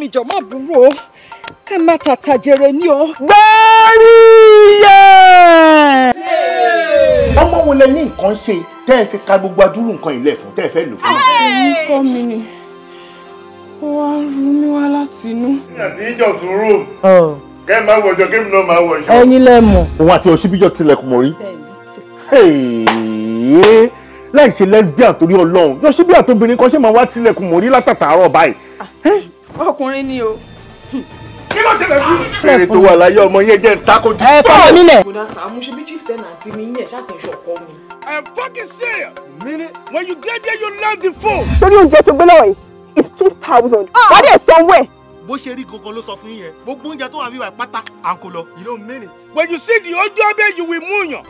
mi jọ má burú o ká má tata jẹrẹ ní o. gbárí yẹ. ọmọ wo lẹ ní nǹkan ṣe tẹ́ ẹ fi ka gbogbo adúrú nǹkan ilẹ̀ fún tẹ́ ẹ fẹ́ lò fún. nǹkan mi ni ó wá ń ru mi wá láti inú. àti ìjọsìn room. kẹ́ ẹ máa wọjọ kí èmi náà máa wọjọ. ẹ̀yin lẹ mọ̀. òun àti òṣìbíjọ tilẹ̀kùn mọ́ rí. láì ṣe lesbian torí Ọlọ́run yọ síbí àtobìnrin kan ṣe máa wá tilẹ̀kùn mọ́ rí látàtàárọ̀ báyìí. ọkùnrin ni o. kí ló ṣẹlẹ̀ sí. fèrè tó wà láyé ọmọ yẹn jẹ́ ntakojú. ẹ fọwọ́ nílẹ̀. kò dá Sàámú ṣe bí chief tenant mi yẹn ṣàkóso ọkọ mi. I am fucking serious. When you get there, you love the phone. torí oúnjẹ tó gbé lọ́wọ́ yìí is 2,000. wọ́n dẹ̀ sanwó ẹ̀. bó ṣe rí gangan ló sọ fún yín yẹn gbogbo oúnjẹ tó wà bíbá pátá à ń kó lọ. You don't mean it. When you see the ojú ọbẹ̀ you will múyàn.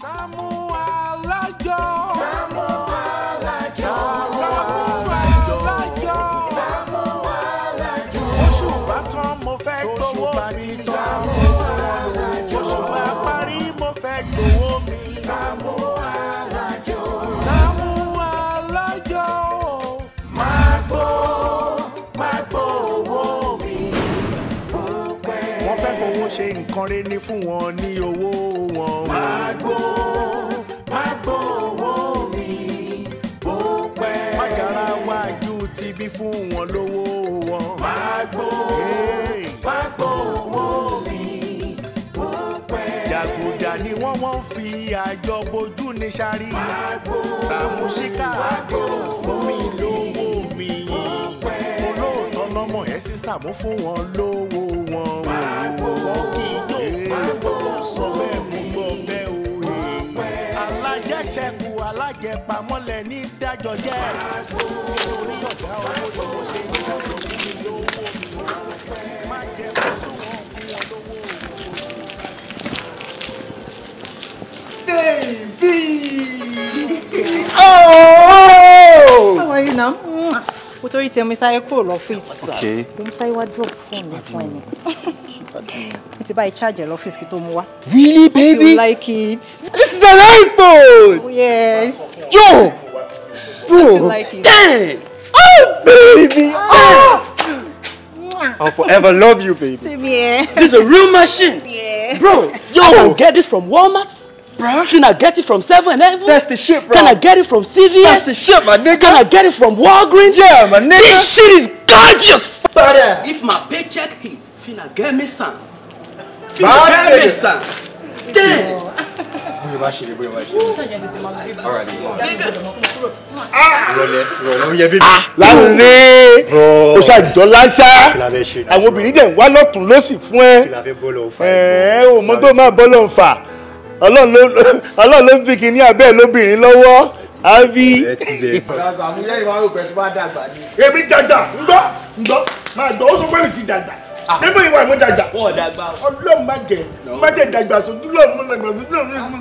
Sàámú Alájọ. Sàámú Alájọ. Sàámú Alájọ. Sàámú Alájọ. Oṣù bá tán mo fẹ́ gbowó mi. Sàámú Alájọ. Oṣù bá parí mo fẹ́ gbowó mi. Sàámú Alájọ. Sàámú Alájọ. Máa gbó owó mi. Wọ́n fẹ́ fowó ṣe nǹkan rere ní fún wọn ní owó wọn. Máa gbó owó mi bó pẹ́. Mágara wájú ti bí fún wọn lówó wọn. Máa gbó owó mi bó pẹ́. Jàgùjà ni wọ́n fi àjọ bojú ní sáré. Máa gbó Sàámú Ṣíkàdé fún mi lówó mi. Olóòótọ́ lọ́mọ ẹ̀ sí Sàámú fún wọn lówó wọn. Máa gbó kí ijó sọ bẹ́ẹ̀ mú gbọ́ bẹ́ẹ̀ o. Alájẹṣẹ́kù alájẹpamọ́lẹ̀ ní dájọ́ jẹ́. Nítorí ọ̀gá owó tó mo ṣe ní ọ̀dọ̀ fún mi lówó mi. Má jẹ́ kó sún wọn fún wọn lówó. Baby! Oh! How are you now? Mo torí tẹ mo sáré kúrò lọ́fíìsì. Okay. Mo sáré wá drop phone mi fún ẹni. Mo ti bá ẹ charge ẹ lọ́fíìsì kí tó mú wá. Really, baby? You like it? This is an iPhone! Oh, yes. Yo! Bro! You like it? Damn! Oh, baby! I'll forever love you, baby. Same here. This is a real machine. Yeah. Bro, I can get this from Walmart. Bruh. Can I get it from 7-Eleven? That's the shit, bro. Can I get it from CVS? That's the shit, my nigga. Can I get it from Walgreens? Yeah, my nigga. This shit is gorgeous! Brother. If my paycheck hit, finna get me some. Finna get me some. Damn! Láàrin o ṣàjọ láṣá àwọn obìnrin dẹ̀ ń wá lọ́tún lọ́sì fún ẹ o mọ tó máa bọ́ ló ń fà Ọlọ́run ló ń fi kí ní abẹ́ lóbìnrin lọ́wọ́ àbí. èmi dàgbà ńgbọ́ máa gbọ́ ó sọ pé mi ti dàgbà ṣé bóyá ìwà ìmọ̀ dàgbà Ọlọ́run má jẹ má jẹ dàgbà sójú lọ́ọ̀ mú dàgbà sójú lọ́ọ̀ mú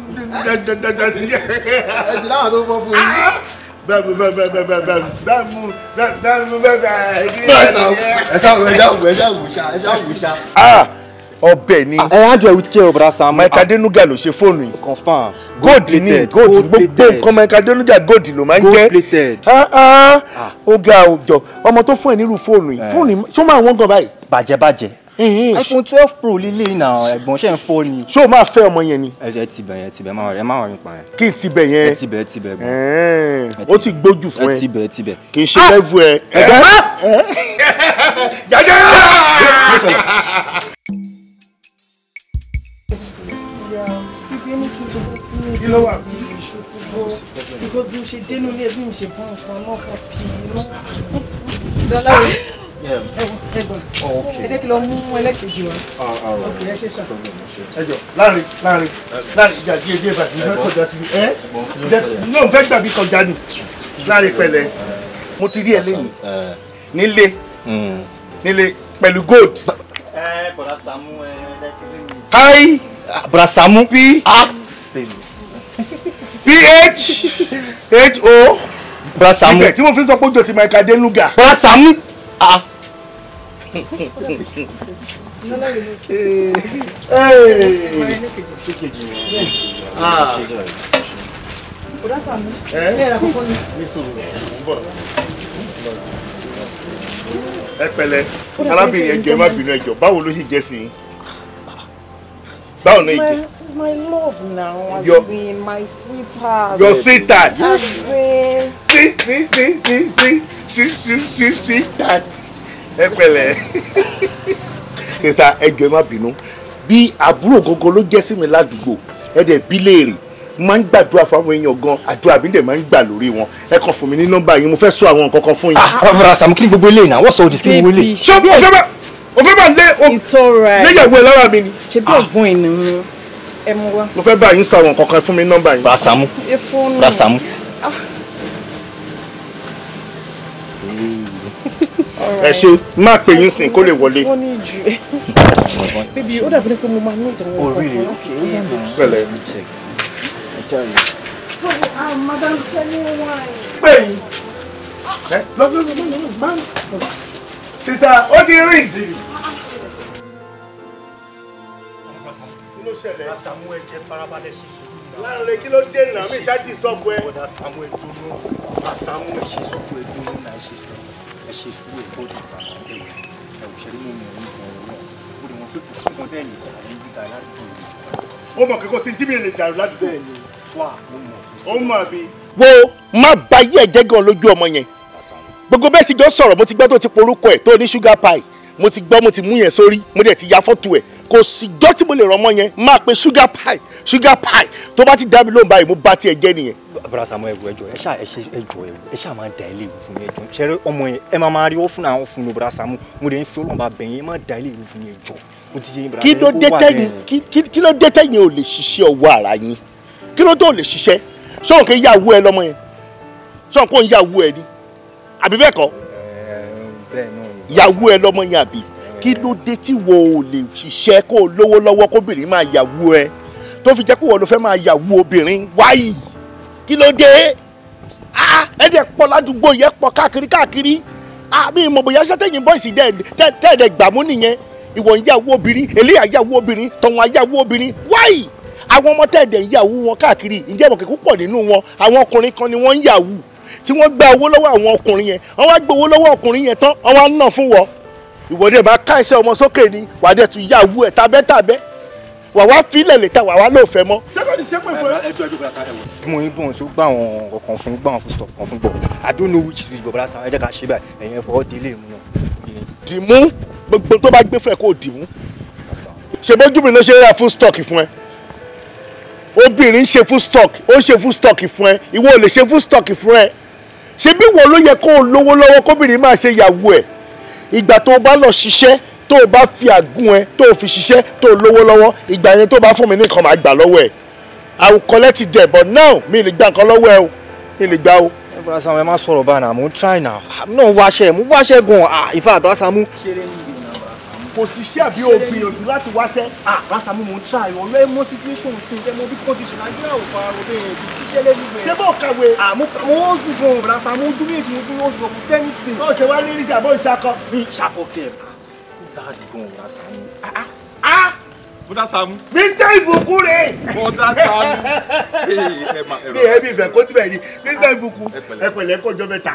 dàgbà sí ẹ. Ẹ ti láwọn tó fọ́ fún yín. Ọbẹ̀ ni. I handle it with care, brother Sam. Mike Adenuga ló ṣe fóònù yìí. Confirm. Gold ni gold gbogbo nǹkan Mike Adenuga gold ló máa ń jẹ́. Gold plated. Ó ga òjò ọmọ tó fún ẹ nírú fóònù yìí. Fóònù tó máa wọ́n gan báyìí. Bàjẹ́. iPhone 12 Pro lílé náà ẹ̀gbọ́n ṣe ń fọ́ ni. Ṣé o máa fẹ́ ọmọ yẹn ni? Ẹ ti bẹ̀ máa rìn pa yẹn. Kí n ti bẹ̀ yẹn? Ẹ ti bẹ̀. Ó ti gbójú fún ẹ. Ẹ ti bẹ̀. Kì í ṣe lẹ́fù ẹ. Jàjà! Kí ló wà? Because bí mo ṣe dénú ilé bí mo ṣe bọ́ nǹkan náà kọ́ pì í lọ. Dọ́láwé. Ẹ̀gbọ́n. Ẹ jẹ́ kí lọ mú ẹlẹ́kejì wa. Ọkùnrin ẹ ṣe sà. Ẹjọ láàrin ìjà díẹ̀ bàtí ìfẹ́ kọjá sí mi. Náà fẹ́ gbàgbé kọjá ni. Láàrin pẹ̀lẹ́. Mo ti rí ẹ lẹ́yìn. Nílé pẹ̀lú gold. Bọ̀dá Sàámú láti rí mi. Hi. Bọ̀dá Sàámú. PHO. Bọ̀dá Sàámú. Ibẹ̀ tí mo fi sọ pé ojú ti Mike Adenuga. Bọ̀dá Sàámú. Bọ̀dá Sàámú. Ẹ ra kọ́kọ́ ni. Ní sùúrù, bọ̀. Ẹ pẹ̀lẹ́, arábìnrin ẹjọ́ ẹ má bínú ẹjọ́, báwo ló ṣe jẹ́ sí yín? Báwo ni ìjẹ́? It's my love now, as in my sweetheart. Your sweetheart. As in... Sweetheart. Ẹ pẹ̀lẹ́. Sísá ẹjọ́ ẹ má bínú. Bí àbúrò gógó ló jẹ́ sí mi ládùúgbò, ẹ dẹ̀ bí léèrè. Máa ń gbàdúrà fáwọn èèyàn gan, àdúrà bí dẹ̀ máa ń gbà lórí wọn. Ẹ kàn fún mi ní nọ́mbà yín, mo fẹ́ sọ àwọn nǹkan kan fún yín. Bọ̀dá Sàámú kí ni gbogbo eléyìí náà? What's all this? Kí ni gbogbo eléyìí? Ṣé o fẹ́ bá lé It's alright. léyàwó ẹ lára mi ni? Ṣé bí ọ̀gbọ́n ìnú ẹ mú wá? Mo fẹ́ bá yín sọ àwọn nǹkan kan fún mi nọ́mbà yín. Bọ̀dá Sàámú. Bọ̀dá Sàámú. Ẹ ṣe máa pè yín sìn kó lè wọlé. Wọ́n ní jù ẹ́. Bébí, ó dàbí pé mo máa ní ìdánwò kan. Pẹ̀lẹ́. So, Madam Chenny wine. Pè yín. Lọ́gbọ́n. Sísá, ó ti rìn. Kí ló ṣẹlẹ̀? Sàámú ẹ̀jẹ̀ farabalẹ̀ ṣe sùúrù. Láàrin kí ló dé náà mi ṣáàjì sọ́kù ẹ. Bọ̀dá Sàámú ẹ̀ jóná. Bọ̀dá Sàámú ẹ̀ ṣe sùúrù ẹ̀ jóná náà ẹ̀ ṣe sùúrù. Ẹ̀ ṣe sùúrù ẹ̀ bọ́dọ̀ Bọ̀dá Sàámú ẹ̀ wò. Ẹ̀ wò ṣẹ́rí nínú ẹ̀yìn kan náà. Ó lè mọ̀ pé kò sí ọmọ dẹ́yìn ìgbà ní gbígbà ládùúgbò. Ó mọ̀ kíkó sí tí mi lè dàrú ládùúgbò. Bẹ́ẹ̀ ni tó àmúmọ̀. Ó mọ̀ bí. Wo má ba yí ẹ̀jẹ̀ gan lójú ọmọ yẹn. Gbogbo bẹ́ẹ̀ sì jọ sọ̀rọ̀ mo ti gbọ́ tó ti porúkọ ẹ̀ tó ní sugar pie. Mo ti gbọ́ mo ti mú yẹn sórí mo dẹ̀ ti ya fọ́tò ẹ̀. Kò sí jọ́ tí mo lè rọmọ yẹn máa pe sugar pie tó bá ti dá mi lóhùn báyìí mo bá tiẹ̀ jẹ́ nìyẹn. Bọ̀dá Sàámú ẹ̀wọ̀ ẹjọ́ ẹ ṣáà máa da ilé ìwé fún mi ẹjọ́ ṣẹ́rẹ́ ọmọ yẹn ẹ máa rí ó fún àwọn fún mi Bọ̀dá Sàámú mo dẹ̀ ń fi Ọlọ́run bá bẹ̀yìn ẹ máa da ilé ìwé fún mi ẹjọ́ mo ti yé yín Bọ̀dá Sàámú. Kí ló dé tẹ̀yìn ò lè ṣiṣẹ́ ọwọ́ ara yín kí ló tó lè ṣiṣẹ́ ṣọ́n kì í yàwó ẹ lọ́mọ yẹn ṣọ́n kò ń yàwó ẹ ni àbí bẹ́ẹ̀ kọ́ yàwó ẹ lọ́mọ yẹn àbí kí ló dé tí wo ò lè ṣiṣẹ́ kó o lówó lọ́wọ́ kóbìnrin máa yàwó ẹ tó fi jẹ́ pé wọ́n ló fẹ́ máa yàwó obìnrin wáyì kí ló dé ẹ dẹ̀ pọ̀ ládùúgbò yẹn pọ̀ káàkiri mi ìmọ̀ bóyá sẹ́tẹ̀yìn bọ́ìsì tẹ́ẹ̀dẹ̀ gbàmú nìyẹn ìwọ ń yàwó obìnrin eléyà yàwó obìnrin tọ̀hún yàwó obìnrin wáyì àwọn ọmọ tẹ́ẹ̀dẹ̀ ń yàwó wọn káàkiri ǹjẹ́ mọ̀ kẹ́kọ́ pọ̀ nínú wọn àwọn ọkùnrin kan ni wọ́n ń yàwó tí wọ́n gba owó lọ́wọ́ àwọn ọkùnrin yẹn wọ́n wá gbé owó lọ́wọ́ ọkùnrin yẹn tán wọ́n wá ń ná fún wọn ìwọ́dẹ̀ máa ká ẹsẹ̀ ọmọ sókè ni wà á dẹ̀ tún yàwó ẹ̀ tábẹ́tábẹ́ wà wá fílẹ̀ lè ta wà wá lóò fẹ́ mọ́. mo ń bọ̀ sí gbà wọn ọkàn fún gbà wọn fún stop kan fún gbọ̀ I don't know which is Bọ̀dá Sàámú ẹ jẹ́ ká ṣe báyìí ẹ̀yin ẹ̀fọ́ délé mu náà. dìmú gbogbo tó bá gbé fún ẹ kó dìmú ṣe bójú mi ló ṣe ra full stock fún ẹ obìnrin ń ṣe full stock ó ń ṣe full stock fún ẹ ìwọ ò lè ṣe full stock fún ẹ ṣe bí wo ló yẹ kó o lówó lọ́wọ́ kóbìnrin máa ṣe yàwó ẹ ìgbà tó o bá lọ ṣiṣẹ́ tó o bá fi àgùn ẹ tó o fi ṣiṣẹ́ tó o lówó lọ́wọ́ ìgbà yẹn tó o bá fún mi ní nǹkan máa gbà lọ́wọ́ ẹ I will collect it there but now mi lè gba nǹkan lọ́wọ́ ẹ o mi lè gbà o. Bọ̀dá Sàámú ẹ má sọ̀rọ̀ báyìí náà mo ń try now mo náà wáṣẹ́ gan-an ìfẹ́ Bọ̀dá Sàámú. kò sí iṣẹ́ àbí o gbìyànjú láti wáṣẹ́. Bọ̀dá Sàámú mo ń try ọ̀rọ̀ ẹ mọ situation ti ṣe mo bí condition Nàìjíríà ò fara rọ bẹ́ẹ̀ bí tíṣẹ́ lẹ́nu ṣé bó kàwé. mo ó sùn gan Bọ̀dá Sàámú ojú méjì mo fún oṣù kò sẹ́ni tì. ó ṣe wá ní ìrìnsà bó ń ṣakọ. ṣàkókè záàdì gan Bọ̀dá Sàámú. Bọ̀dá Sàámú. Mr. Ìbùkún rẹ̀. Bọ̀dá Sàámú. bí ẹbí ìfẹ́ kó síbẹ̀ ni Mr. Ìbùkún ẹ pẹ̀lẹ́ kọjọ́ mẹ́ta.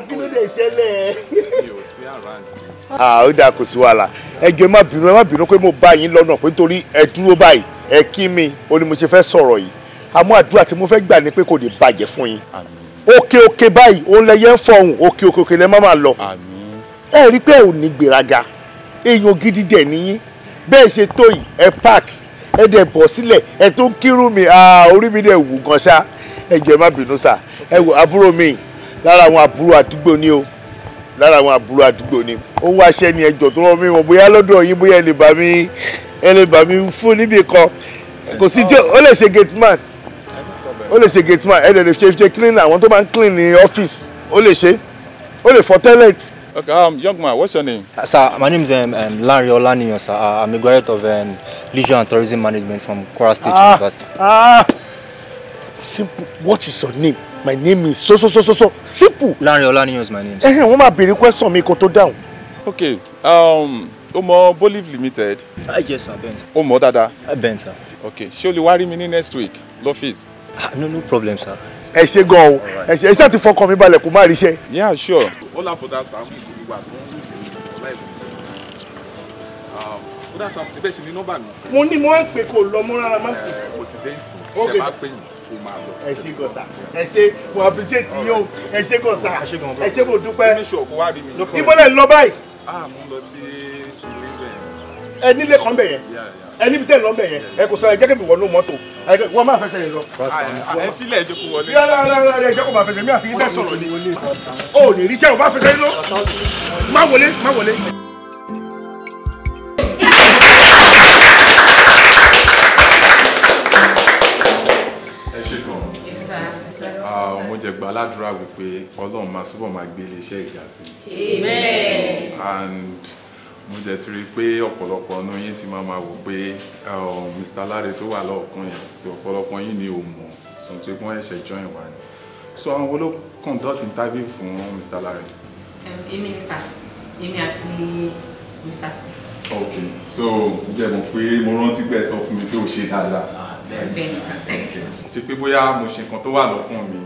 kí ló dé ṣẹlẹ̀. mi ò sí àràǹdì. ó dáa kò sí wàhálà ẹ jọ̀ọ́ ẹ má bínú pé mo bá yín lọ́nà pé nítorí ẹ dúró báyìí ẹ kí mi ó ní mo ṣe fẹ́ sọ̀rọ̀ yìí àmọ́ àdúrà tí mo fẹ́ gbà ni pé kò ní bàjẹ́ fún yín òkè báyìí òun lẹyẹ ń fọhùn òkè lẹ má máa lọ ẹ rí pé ẹ ò ní gbéraga èèyàn gidi dẹ̀ níyín bẹ́ẹ̀ ṣe tó yìí ẹ park ẹ dẹ̀ bọ̀ sílẹ̀ ẹ tó ń kírun mi orí mi dẹ̀ wù gan ṣá ẹ jọ̀ọ́ ẹ má bínú sà ẹ wò àbúrò mi lára àwọn àbúrò àdúgbò ni o lára àwọn àbúrò àdúgbò ni ó wáṣẹ́ ní ẹjọ́ tó rán mi wọ́n bóyá lọ́dọ̀ yín bóyá ẹ lè bá mi fún níbì kan kò sí tí ó lè ṣe gate man ẹ lè ṣe clean àwọn tó máa ń clean ní ọ́fíìsì ó lè ṣe ó lè fọ toilet. Okay, young man, what's your name? Sir, my name is Lanre Olaniyan, sir. I'm a graduate of Leisure and Tourism Management from Kwara State University. Simple. What is your name? My name is so simple. Lanre Olaniyan is my name. Wọ́n máa béèrè question mi kó tó dáhùn. Okay, o mọ Bolive Limited? Yes, sir, Ben. O mọ dáadáa? Ben, sir. Okay, ṣé o lè wá rí mi ní next week l'office? No problem, sir. ẹ ṣe gan o ẹ ṣe ti fọkàn mi balẹ̀ kó má ríṣẹ́. Yeah, sure. All about Sam we were Oda Sam ti bẹ ṣe ní nọ́mbà mi. Mo ní mo ń pè kó lọ mo rárá má pè. Mo ti dẹ́nsì. Okay, ẹ bá pè yín kó máa lọ. Ẹ ṣe gan sa. Ẹ ṣe mo appreciate yín o. Ẹ ṣe gan sa. Ẹ ṣe mo dúpẹ́. Ní ṣọ̀kú wá rí mi. Ibo lẹ ń lọ báyìí? Mo lọ sí ilé bẹ́ẹ̀. Ẹ nílé kan bẹ̀ yẹn. Ẹ níbi tẹ́ ń lọ bẹ̀ yẹn. Ẹ kò sọ ẹ jẹ́ kí mi wọnú mọ́tò. Wọ́n máa fẹsẹ̀ yẹn lọ. Ẹ filẹ̀ ẹ jẹ́ kó wọlé. Yàrá ẹ jẹ́ kó máa fẹsẹ̀ mi àti yín bẹ́ẹ̀ sọ̀rọ̀ ni. O ò ní ríṣẹ́ o bá fẹsẹ̀ yín lọ. Má wọlé. Mo jẹ́ gbà ládùúrà wípé Ọlọ́run máa túbọ̀ máa gbé iléeṣẹ́ ìgbà sí. Amen. And mo jẹ́ ti rí pé ọ̀pọ̀lọpọ̀ ọ̀nà yín ti máa wò pé Mr. Lare tó wà lọ́ọ̀kan yẹn sí ọ̀pọ̀lọpọ̀ yín ni ò mọ̀ sùn tó gbọ́n ẹ̀ṣẹ̀ join wa ni. So àwọn wo ló conduct interview fún Mr. Lare? Èmi ni sir, èmi àti Mr. T. Okay, so jẹ́ mo pé mo rántí pé ẹ sọ fún mi pé ó ṣe dáadáa. Ṣé pé bóyá mo ṣe nǹkan tó wà lọ́kàn mi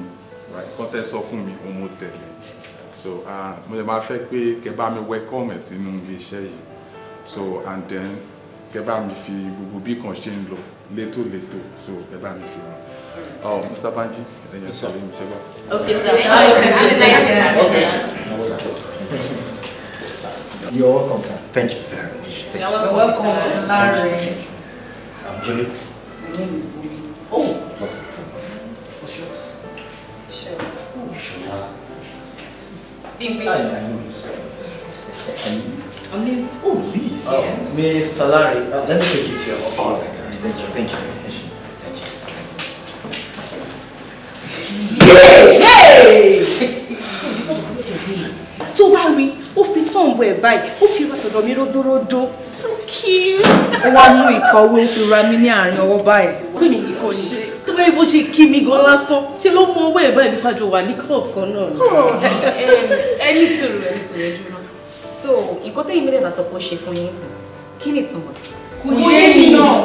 nǹkan tẹ́ sọ fún mi òun mo tẹ̀lé. So mo lè máa fẹ́ pé kẹ́ bá mi welcome ẹ̀ sínú iléeṣẹ́ yìí. So and then kẹ́ bá mi fi gbogbo bí kan ṣe ń lọ létòlétò so kẹ́ bá mi fi wọn. Mr. Banji ẹ̀yẹ sọ̀rọ̀ mi ṣe gbọ́. Okay sir. You're welcome, sir. Thank you very much. You're welcome, Mr. Lare. I'm Julie. My name is Bumi. Oh. What's yours? Sure. I know you, sir. I'm Liz. Oh, Liz. Yeah. Mr. Lare, let me take it to your office. All right. Thank you. Yay! Tó bá rí, ó fi tán bọ̀ ẹ̀ báyìí, ó fi ra tọ̀dọ̀ mi ródóródó. So cute. Ó wá mú ìkọ̀wé ó fi ra mi ní àárín ọwọ́ báyìí. Pé mi nìkan ni. Tó bá rí bó ṣe kí mi gan lásán, ṣe ló mú ọwọ́ ẹ̀ báyìí nípa jọ wà ní club kan náà ni. Ẹni sùúrù ẹjú náà. So, nǹkan tẹ́yìn mẹ́tẹ̀ẹ̀ta sọ pé ó ṣe fún yín sí. Kí ni ìtumọ̀? Kò yé mi náà.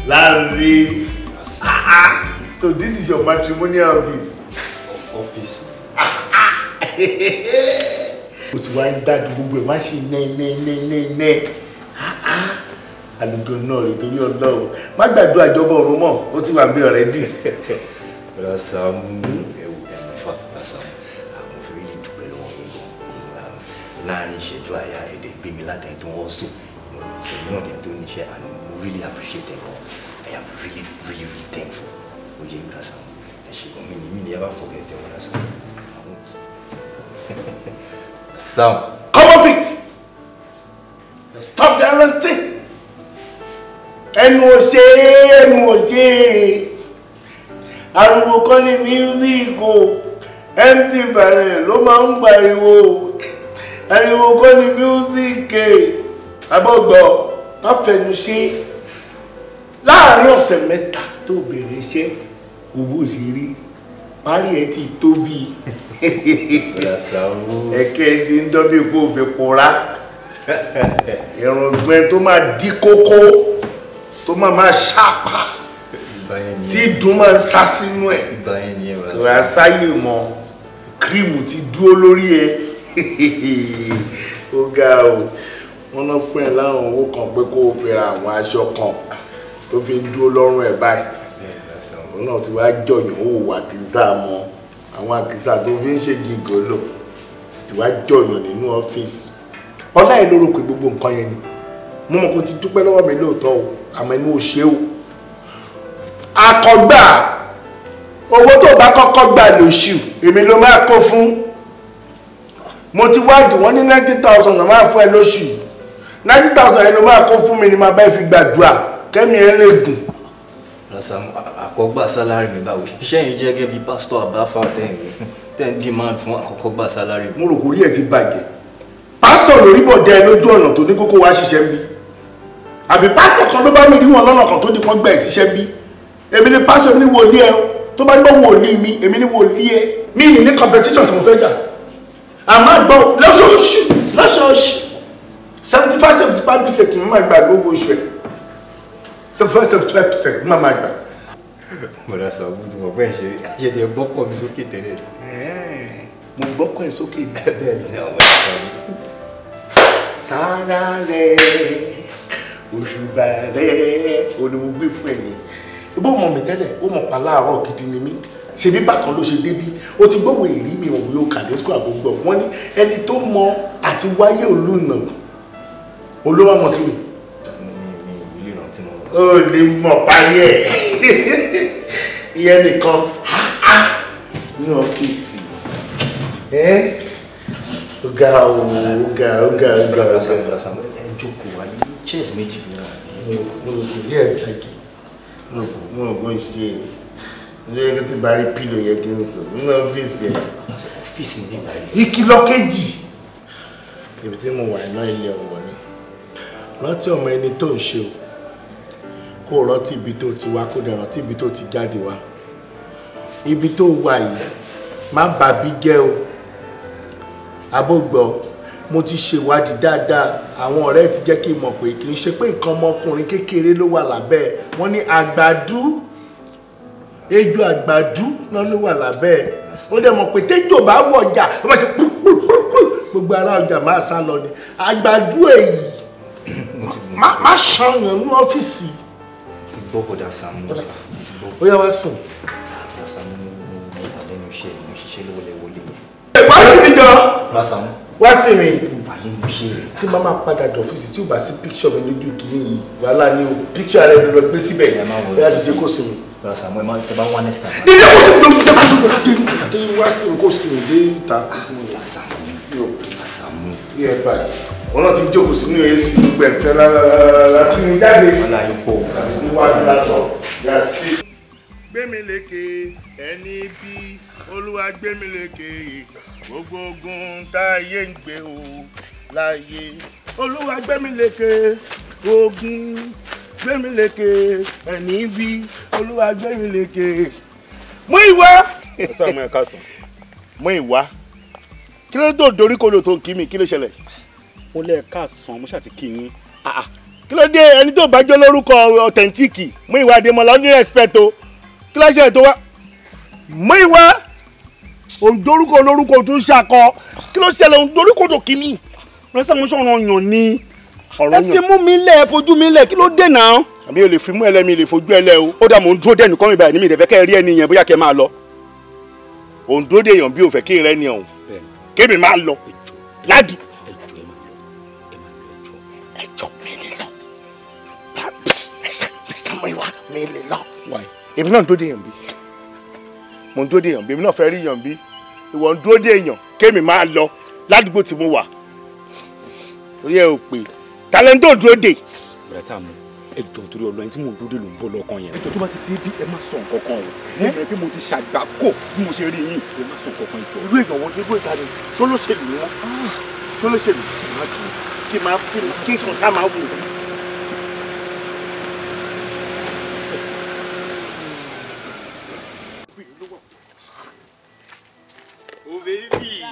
Larry. So this is your matrimonial office. O ti wá ń dá gbogbo ẹ̀ wá ṣe nẹ́ẹ̀nẹ́ẹ̀nẹ́ẹ̀nẹ́. Àlùjọ náà rí torí Ọlọ́run. Má gbàdúrà àjọbọ ọ̀run mọ́, ó ti wà ń bí already. Brother Sam, Brother Sam, àwọn fẹ́ rí dúpẹ́ lọ́wọ́ yín gan. Láàárín ìṣẹ́jú àyà ẹ̀dẹ̀ gbé mi látẹ̀yìn tó wọ́n sùn. So náà ni tó níṣẹ́ and mo really appreciate it. I am really thankful. Oye, Brother Sam, ẹ ṣé gan mi ni ever forget it, Brother Sam. I won't. Sam, come off it. Stop that ranting. Ẹnu òṣè. Ariwo kọ́ ni music o. Empty barrel ló máa ń pariwo. Ariwo kọ́ ni music abọ́gbọ̀ káfẹ́nu ṣe láàrin ọ̀sẹ̀ mẹ́ta tó bẹ̀rẹ̀ iṣẹ́ owó ìṣeré parí ẹ̀ ti tóbi ẹ̀kẹ́ ti ń dọ́bí kó o fi pòórá ìrùngbẹ́ tó máa dí kókó tó máa ṣàpá tí dùn máa ń sá sínú ẹ̀ rà sáyè mọ́ kírìmù ti dúró lórí ẹ̀ ó ga o wọ́n náà fún ẹ láwọn owó kan pé kó o fi ra àwọn aṣọ kan tó fi dúró lọ́rùn ẹ̀ báyìí òun náà ti wá jọyàn ó wà àkísà mọ́ àwọn àkísà tó fi ń ṣe gígolo ti wá jọyàn nínú ọ́fíìsì ọlá ẹ̀ ló rò pé gbogbo nǹkan yẹn ni mo mọ̀ kó ti dúpẹ́ lọ́wọ́ mi lóòótọ́ o àmọ́ inú ò ṣe o akọgbà owó tó bá kọ́kọ́ gbà lóṣù èmi ló máa kó fún mo ti wádìí wọ́n ní 90,000 náà máa fún ẹ lóṣù 90,000 ẹni máa kó fún mi ni máa bá fi gbàdúrà kẹ́mi ẹ̀ lè gùn. Rasam, àkọ́gbà sálárì mi báwo iṣẹ́ yìí jẹ́ gẹ́gẹ́ bí pásítọ̀ àbáfà ten demand fún àkọ́gbà sálárì mi. mo rò kò rí ẹ̀ ti bàjẹ́ pásítọ̀ lórí bọ̀dẹ́ ẹ lójú ọ̀nà tó ní kókó wá ṣiṣẹ́ ń bí àbí pásítọ̀ kan ló bá mi rí wọn lọ́nà kan tó di pọ́n gbà ẹ̀ ṣiṣẹ́ ń bí èmi ni pásítọ̀ mi ní wòlíì ẹ tó bá gbọ́ wòlíì mi èmi ní wòlíì ẹ mi ní competition tí mo fẹ́ jà àmọ́ gbọ́ lọ́sọ̀ọ̀ṣù 75% ni máa gbà lówó oṣù ẹ̀ 75% ni máa gbà. Bọ̀dá Sàámú tí mo gbẹ́ ṣe àṣetẹ̀ gbọ́kọ̀ mi sókè tẹ́lẹ̀. Mo gbọ́kọ̀ ẹ̀ sókè bẹ́ẹ̀ ni àwọn Sàámú. Sára rẹ̀ òṣùbà rẹ̀ o ni mo gbé fún ẹ̀yìn. Ibó mọ̀ mi tẹ́lẹ̀ ó mọ̀ pa láàárọ̀ gidi ni mí. Ṣé bí bákan ló ṣe débí ó ti gbọ́wọ́ èrí mi òun yóò kàdésíkò àgbègbè wọ́n ní ẹni tó mọ àti wáyé olùnà olówó mọ̀ kí ni. Ó lè mọ̀ páyé ìyẹn nìkan ní ọ́fíìsì ọ̀gá ọ̀gá. Ẹ jókòó wá ní chairs méjì ló wà. Mo ò gbọ́n ṣe é ní ẹgbẹ́ tí bá rí pílò yẹ kí n sọ nínú ọ́fíìsì ẹ̀. Ọ́fíìsì ní ìbáyìí. Ìkìlọ̀ kejì ibi tí mo wà iná ilé ọ̀wọ̀ ni rántí ọmọ ẹni tó ń ṣe o kó rántí ibi tó ti wá kó dẹ̀ rántí ibi tó ti jáde wá ibi tó wà yìí má bàbí jẹ́ o abógbọ́ mo ti ṣèwádìí dáadáa àwọn ọ̀rẹ́ ti jẹ́ kí n mọ̀ pé kì í ṣe pé nǹkan ọmọkùnrin kékeré ló wà lábẹ́ wọ́n ní àgbàdú ejò àgbàdú náà ló wà lábẹ́ ẹ̀ ó dẹ̀ mọ̀ pé téjò bá wọ̀ ọjà ó máa ṣe gbogbo ará ọjà máa sá lọ ni àgbàdú èyí má ṣàyàn ní ọ́fíìsì. Ti gbọ́ Bọ̀dá Sàámú. Ó yá wá sùn. Bọ̀dá Sàámú ní àlẹ́nu iṣẹ́ mi ṣiṣẹ́ lówólẹ́wọlé yẹn. Wá sí mi jọ. Bọ̀dá Sàámú. Wá sí mi. Tí màmá padà dọ̀fíìsì tí ó bá sí píkṣọ̀ mi lójú kìíní yìí wàhálà ni o píkṣọ̀ rẹ̀ ló lọ gbé síbẹ̀ ẹ̀ á ti dé kó sí mi. Bọ̀dá Sàámú ẹ bá wá next time. Dídé kó sí mi lójú dé wá sí mi kó sí mi dé ìta. Bọ̀dá Sàámú. Yẹ báyìí wọn náà ti jókòó sínú èsì gbẹ̀fẹ́ lásì ní jáde níwájú lásán yà sí. Gbémi lékè ẹni bí Olúwa gbémi lékè gbogbo ogun táyé ń gbé o láyé Olúwa gbémi lékè ogun gbémi lékè ẹni bí Olúwa gbémi lékè. Mú ìwá. Mú ìwá. Kí ló tó dorí kodò tó ń kí mi kí ló ṣẹlẹ̀? Ó lẹ káàsán mo ṣàti kí yín. Kí ló dé ẹni tó bá jẹ́ lórúkọ ọ̀tẹ̀ntíìkì Mú ìwá Adémọ́lá ó ní respect o kí ló ṣẹlẹ̀ tó wá Mú ìwá òǹdorúkọ olórúkọ tó ń ṣàkọ kí ló ṣẹlẹ̀ òǹdorúkọ tó kí mi. Rẹ́sẹ̀ mo ṣọ̀rọ̀ yàn ni ọ̀rọ̀ yàn. Ẹ fi mú mi lẹ̀ fojú mi lẹ̀ kí ló dé náà. Àmì ò lè fi mú ẹlẹ́mi lè fojú ẹlẹ́ o. Ó dà mò ń dúró dẹ́nu kọ́ mi báyìí ní mi ìdẹ̀fẹ́ kẹ́ rí ẹni yẹn bóyá kẹ́ máa lọ. Òǹdó dé èèyàn bí òfẹ́ kí n rẹ́ ni ọ̀hún kébì máa lọ ládùú. Ẹjọ́ mi lè lọ. Mr. Muiwa mi lè lọ. Èmi náà ń dúró dé èèyàn bí. Mo ń dúró dé èèyàn bí. Èmi náà fẹ́ rí èèyàn bí. Ìwọ ń dúró dé èèyàn kémi máa lọ ládùúgbò tí mo wà. Orí ẹ ò pé talento dúró dé. Bẹ̀rẹ̀ tá a mú ẹjọ́ torí Ọlọ́run tí mò ń dúró dé ló ń bọ̀ lọ́kàn yẹn. Ẹjọ́ tó bá ti dé bí ẹ má sọ nǹkan kan o. Mo mọ̀ pé mo ti ṣàgbákò bí mo ṣe rí yín. Ẹ má sọ nǹkan kan ìjọ. Irú èèyàn wọn débò ìta ni ṣólóṣèlú ni wọn. Ṣólóṣèlú ti máa jù kí n sọ sá máa wù. Oh baby.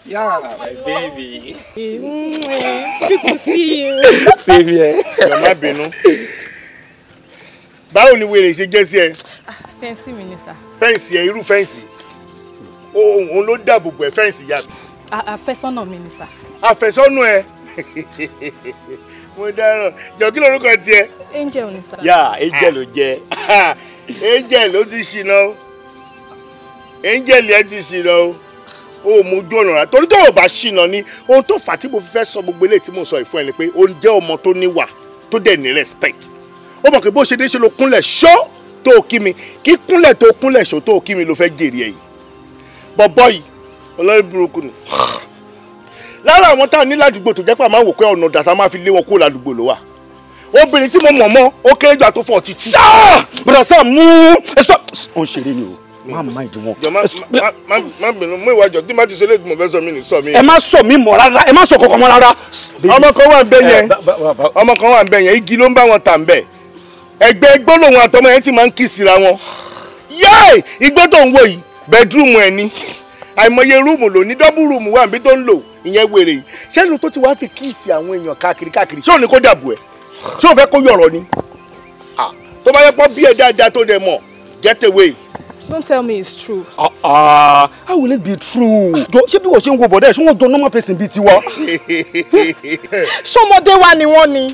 Yeah, my baby. Good to see you. Same here. Mama bínú. Báwo ni wèrè ṣe jẹ́ sí ẹ? Fẹ́ǹsì mi ni sà. Fẹ́ǹsì ẹ irú fẹ́ǹsì. Òun ló dáàbò bò ẹ fẹ́ǹsì yá. Àfẹ́sọ́nà mi ni sà. Àfẹ́sọ́nà ẹ. Mo dáràn. Jọ kí lorúkọ tiẹ̀? Angel ni sà. Yeah, Angel ló jẹ́. Angel ló ti ṣìnà. Angel yẹn ti ṣìnà o. O mo ojú ọ̀nà rà torí tó o bá ṣìnà ni ohun tó fà tí mo fi fẹ́ sọ gbogbo eléyìí tí mo sọ ìfún ẹ ni pé o jẹ́ ọmọ tó níwà tó dẹ̀ ní respect. Ó mọ̀ pé bó ṣe dé ṣe ló kúnlẹ̀ ṣó tó o kí mi kí kúnlẹ̀ tó kúnlẹ̀ ṣó tó o kí mi ló fẹ́ jèrè ẹ̀yìn. Bọ̀bọ̀ yìí olórí burúkú ni. Lára àwọn tá a ní ládùúgbò tó jẹ́ pé a máa wò pé ọ̀nà dàtà máa fi lé wọn kúrò ládùúgbò ló wà. Obìnrin tí mo mọ̀ mọ́ ó kéré jù àtó 42. Bọ̀dá Sàámú ó ń ṣeré ni o. Má ìdí wọn. Má bínú mú ìwájọ tí má ti ṣe léèdì mo fẹ́ sọ mí ní sọ mí. Ẹ má sọ mí mọ́ rárá ẹ má sọ kankan mọ́ rárá. Ọmọ kan wà ń bẹ yẹn ọmọ kan wà ń bẹ yẹn igi ló ń bá wọn tà ń bẹ ẹgbẹ́ gbólóhùn àtọmọ yẹn ti máa ń kí síra wọn. Yéè igbó tó ń wò yìí bẹ́ẹ̀dúrúmù ẹ̀ ní àìmọye rúùmù lò ní dọ́bù rúùmù wà níbi tó ń lò ìyẹn wèrè yìí ṣé ẹnu tó ti wá fi kíìsì àwọn èèyàn káàkiri ṣé ò ní kó dàbò ẹ̀ ṣé ò fẹ́ kó yọ̀rọ̀ ni tó bá yẹ pọ́ bí ẹ dáadáa tó dẹ̀ mọ̀ get away. Don't tell me it's true. How will it be true? Ṣé bí wọ́n ṣe ń wo bọ̀dá ẹ̀ ṣé wọ́n jọ normal person bíi tiwa? Ṣọmọdé wa ni wọ́n ni.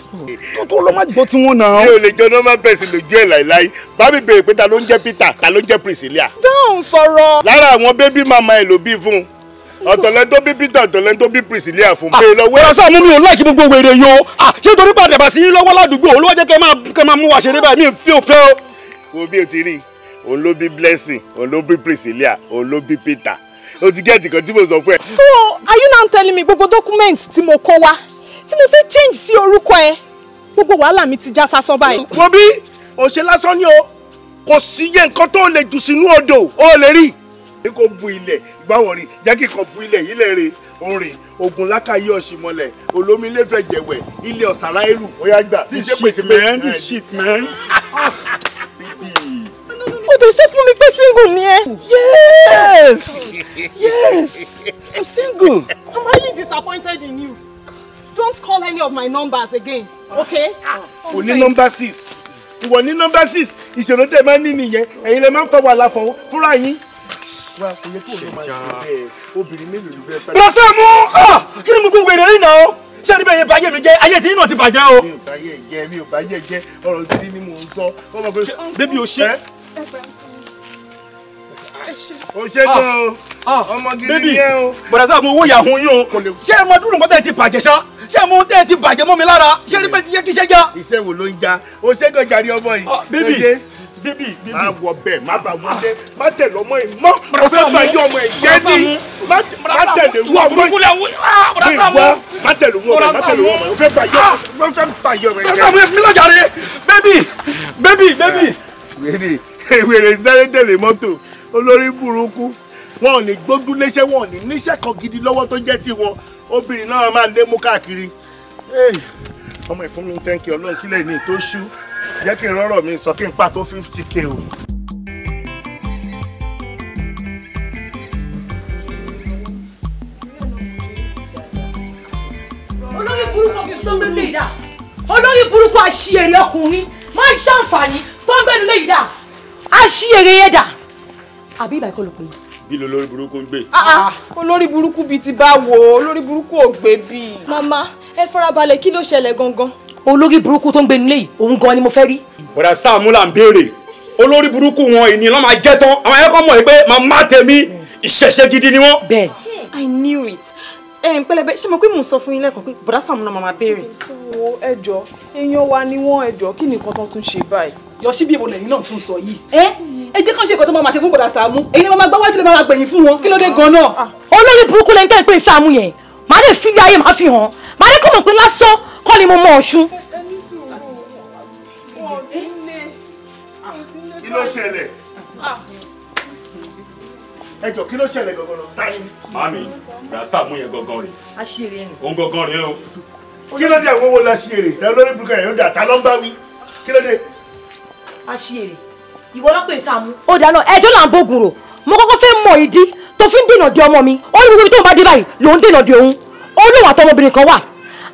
Tó lọ́ má gbọ́ tí wọ́n náà. Mi ò lè jọ normal person lójú ẹ̀ láìláì. Bá mi béèrè pé ta ló ń jẹ́ Peter, ta ló ń jẹ́ Priscilla. Dáhùn sọ̀rọ̀. Lára àwọn bébí màmá ẹ̀ ló bí fún. Ọ̀tọ̀lẹ́ tó bí Peter, ọ̀tọ̀lẹ́ tó bí Priscilla fún. Bẹ́ẹ̀ lọ wẹ́rẹ́. Ọ̀sán mú mi ò láìkí gbogbo wèrè yo. Ṣé torí pàdé bá sí lọ́wọ́ ládùúgbò olówó jẹ́ kẹ́ máa mú wa ṣeré báyìí mi fi òfẹ́ o. Wo bí o ti rí òun ló bí Blessing, òun ló bí Priscilla, òun ló bí Peter. O ti gẹ́ẹ̀tì kan tí mo sọ fún ẹ. So are you now telling me gbogbo document tí mo kó wá tí mo fẹ́ change sí orúkọ ẹ gbogbo wàhálà mi ti já sásán báyìí. Wo bí o ṣe lásán ni o kò sí iye nǹkan tó lè jù sínú odò o lè rí. Ní kò bu ilẹ̀ ìgbàwọ̀ rí jẹ́ kí kan bu ilẹ̀ yìí lè rè orin ogun lákàyè ọ̀ṣìmọ̀lẹ̀ olómi ilé fẹ́ jẹ̀wẹ̀ ilé ọ̀sàrà ẹrù ó yá gbà. This shit man, this shit man. O dey sọ fún mi pé single ni ẹ. Yes, I'm single. I'm highly disappointed in you. Don't call any of my numbers again, okay? O ní number 6 ìwọ ní number 6 ìṣòro tẹ máa ń ní nìyẹn ẹ̀yin lè máa ń fọwọ́ àlàfọ̀ fúnra yín. Wá kò yẹ kí òun máa ṣe bẹ́ẹ̀ obìnrin mélòó ló fẹ́ pẹ́. Brọ̀sẹ̀ mú kí ni mo gbọ́ wèrè rí náà o ṣé ẹni bẹ́ẹ̀ yẹn báyé mi jẹ́ ayé tí náà ti bàjẹ́ o. Mi ò báyé jẹ́ ọ̀rọ̀ gidi ni mò ń sọ. Bébí o ṣe. O ṣe gan o ọmọ gidi ni ẹ o. Brọ̀sẹ̀ mo owó yàhùn yín o ṣé ẹ mọ dúró nǹkan tẹ́ ti bàjẹ́ ṣá ṣé mo tẹ́ ti bàjẹ́ mọ́ mi lára ṣé ẹni bẹ́ẹ̀ ti yẹ kí iṣẹ́ já. Iṣẹ́ wo ló ń já o ṣe gan jàre ọmọ yìí. Bébí má wọ bẹ́ẹ̀ má bà wọlé má tẹ̀lé ọmọ yìí mọ́ o fẹ́ bá yí ọmọ ẹ̀ jẹ́ ní má tẹ̀lé ru ọmọ yìí má tẹ̀lé ru ọmọ yìí o fẹ́ bá yí ọmọ ẹ̀ jẹ́. mi lọ jàre bébí. Wèrè sáré tẹ̀lé mọ́tò olórí burúkú wọn ò ní gbójú léṣẹ́ wọn ò ní níṣẹ́ kan gidi lọ́wọ́ tó jẹ́ tiwọn obìnrin náà máa lé mú káàkiri. Ọmọ ìfún mi thank you Ọlọ́run kílẹ̀ ní tó ṣú jẹ́ kí n rọ́rọ̀ mi sọ kí n pa tó 50k o. Olórí burúkú ọkùnrin tó ń gbé lé ìdá olórí burúkú aṣiyèrè ọkùnrin máa ń ṣàǹfààní tó ń gbé lé ìdá aṣiyèrè yẹn dà àbí ìbá ìkọlù pé. Bí lolórí burúkú ń gbé. Olórí burúkú bíi ti báwo olórí burúkú ò gbé bíi. Màmá ẹ farabalẹ̀ kí ló ṣẹlẹ̀ gangan. Olórí burúkú tó ń gbé nílé yìí òun gan ni mo fẹ́ rí. Bọ̀dà Sáàmù là ń béèrè olórí burúkú wọn ìní lọ́ máa jẹ́ tán àwọn ẹ̀kọ́ mọ̀ pé màmá tèmi ìṣẹ̀ṣẹ̀ gidi ni wọ́n. Bẹ́ẹ̀. I knew it. Pẹlẹbẹ ṣé mo pé mò ń sọ fún yín lẹ́ẹ̀kan pé bọ̀dà Sáàmù náà máa béèrè. Ẹjọ́ èèyàn wa ni wọ́n ẹjọ́ kí ni nǹkan tó tún ṣe báyìí. Yọ̀ṣí bí èbò lẹ́yìn náà tún sọ yìí. Ẹ jẹ́ kán ṣe nǹkan tó máa ṣe fún bọ̀dà Sáàmù èyí ni wọ́n máa gbá wájú lè máa gbẹ̀yìn fún wọn kí ló dé gan-an. Olórí burúkú lẹ́yìn tẹ́ ń pè Sáàmù yẹn màá lè fi ayé màá fi hàn màá lè kọ́ mọ̀ pé lásán kọ́ ni mo mọ Ọ̀ṣun. Kí ló ṣẹlẹ̀? Ẹjọ́ kí ló ṣẹlẹ̀ gangan lọ tani. Màmí Bọ̀dà Sáàmù yẹn gangan rè. Aṣiyèrè ẹni. Òun gangan rè o. Kí ló dé àwọn owó la ṣiyèrè tẹ lórí burúkú yẹn yóò dà ta ló ń bá wí kí ló dé. Aṣiyèrè ìwọ lọ́pẹ̀ Sáàmù. Ó dáná ẹjọ́ là ń bógun rò mo kọ́kọ́ fẹ́ mọ ìdí tó fi ń dènà de ọmọ mi ó ní gbogbo ibi tó ń bá dé báyìí ló ń dènà de òun ó lóun àtọmọbìnrin kan wà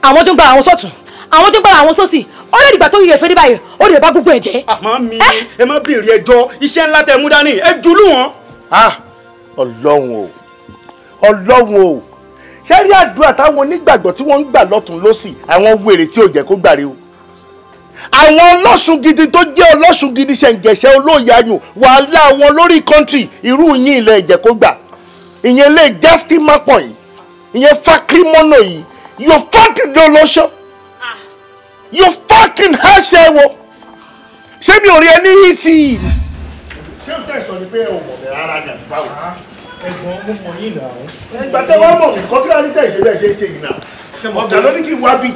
àwọn tó ń gbára àwọn sọ́tún àwọn tó ń gbára àwọn sósì ó lè dìgbà tó yẹ fẹ́ dé báyìí ó lè bá gbogbo ẹ̀ jẹ́. Màmí ẹ má béèrè ẹjọ́ iṣẹ́ ńlá tẹ mú dání ẹ jùlù wọn. Ọlọ́run o ṣé rí àdúrà táwọn onígbàgbọ́ tí wọ́n ń gbà lọ́tún lọ́sì àwọn wèrè tí ò jẹ́ kó gbàre o àwọn ọlọ́sùn gidi tó jẹ́ ọlọ́sùn gidi ṣẹ̀ǹgẹ̀ṣẹ̀ olóyàyùn wàhálà wọn lórí kọ́ńtì irú yín ilẹ̀ ìjẹ́ kó gbà ìyẹn lè jásítì mápọ̀ yìí ìyẹn fákírímọ́nà yìí yóò fucking lọ́lọ́ṣọ́ yóò fucking háṣẹ́ wo ṣé mi ò rí ẹni yìí tì í. Ṣé o tẹ̀ sọ ni pé o mọ̀ mi rárá ni àbúrò àwọn. Ẹ̀gbọ́n mo mọ̀ yín náà. Ìgbà tẹ́ wá mọ̀ mí kọ́ kí wọ́n ní tẹ̀ ṣe bẹ́ẹ̀ ṣe é ṣe yìí náà. Ọ̀gá ló ní kí n wá bí.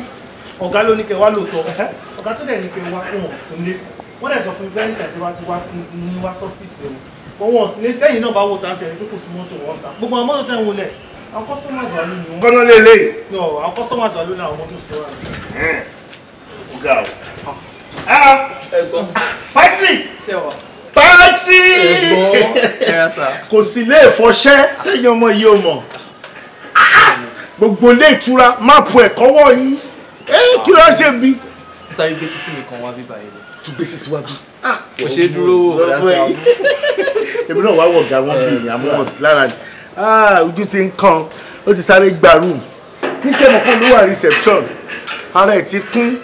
Ọ̀gá ló ní kẹ́ wá lóòótọ́. Ọ̀gá tó dẹ̀ ní kẹ́ wá wọn ò sí nílé. Wọ́n dẹ̀ sọ fún mi pé ẹni tẹ̀tẹ̀ wá ti wá ní wá sọ́fíìsì rẹ̀. Wọn ò sí nílé sẹ́yìn náà bá wò tán sẹ́yìn pé kò sí mọ́tò wọn ta. Gbogbo àwọn mọ́tò tẹ̀ ń wọlé. Àwọn customers wà lónìí wọn. Kọ́nà lélẹ̀. No, àwọn customers wà lónìí àwọn mọ́tò sọ̀rọ̀ àná. Ọ̀gá o. Ẹ̀gbọ́n. Patrick. Ṣé wà? Patrick. pátí kò sí lè fọṣẹ́ lẹ́yìn ọmọ yìí ò mọ̀ gbogbo ilé ìtura máàpù ẹ̀kọ́wọ́ yín kí ló ṣe bí. sáré gbé sísí mi kan wá bí báyìí. tún gbé sísí wá bí. kò ṣe dúró wò lásán. èmi náà wá wọ̀ ọ̀gá wọn bí ní àmọ́ wọn sí lára ni ojú ti ń kan ó ti sáré gba room ní tẹ́lẹ̀ kan ló wà reception ara ẹ̀ ti kún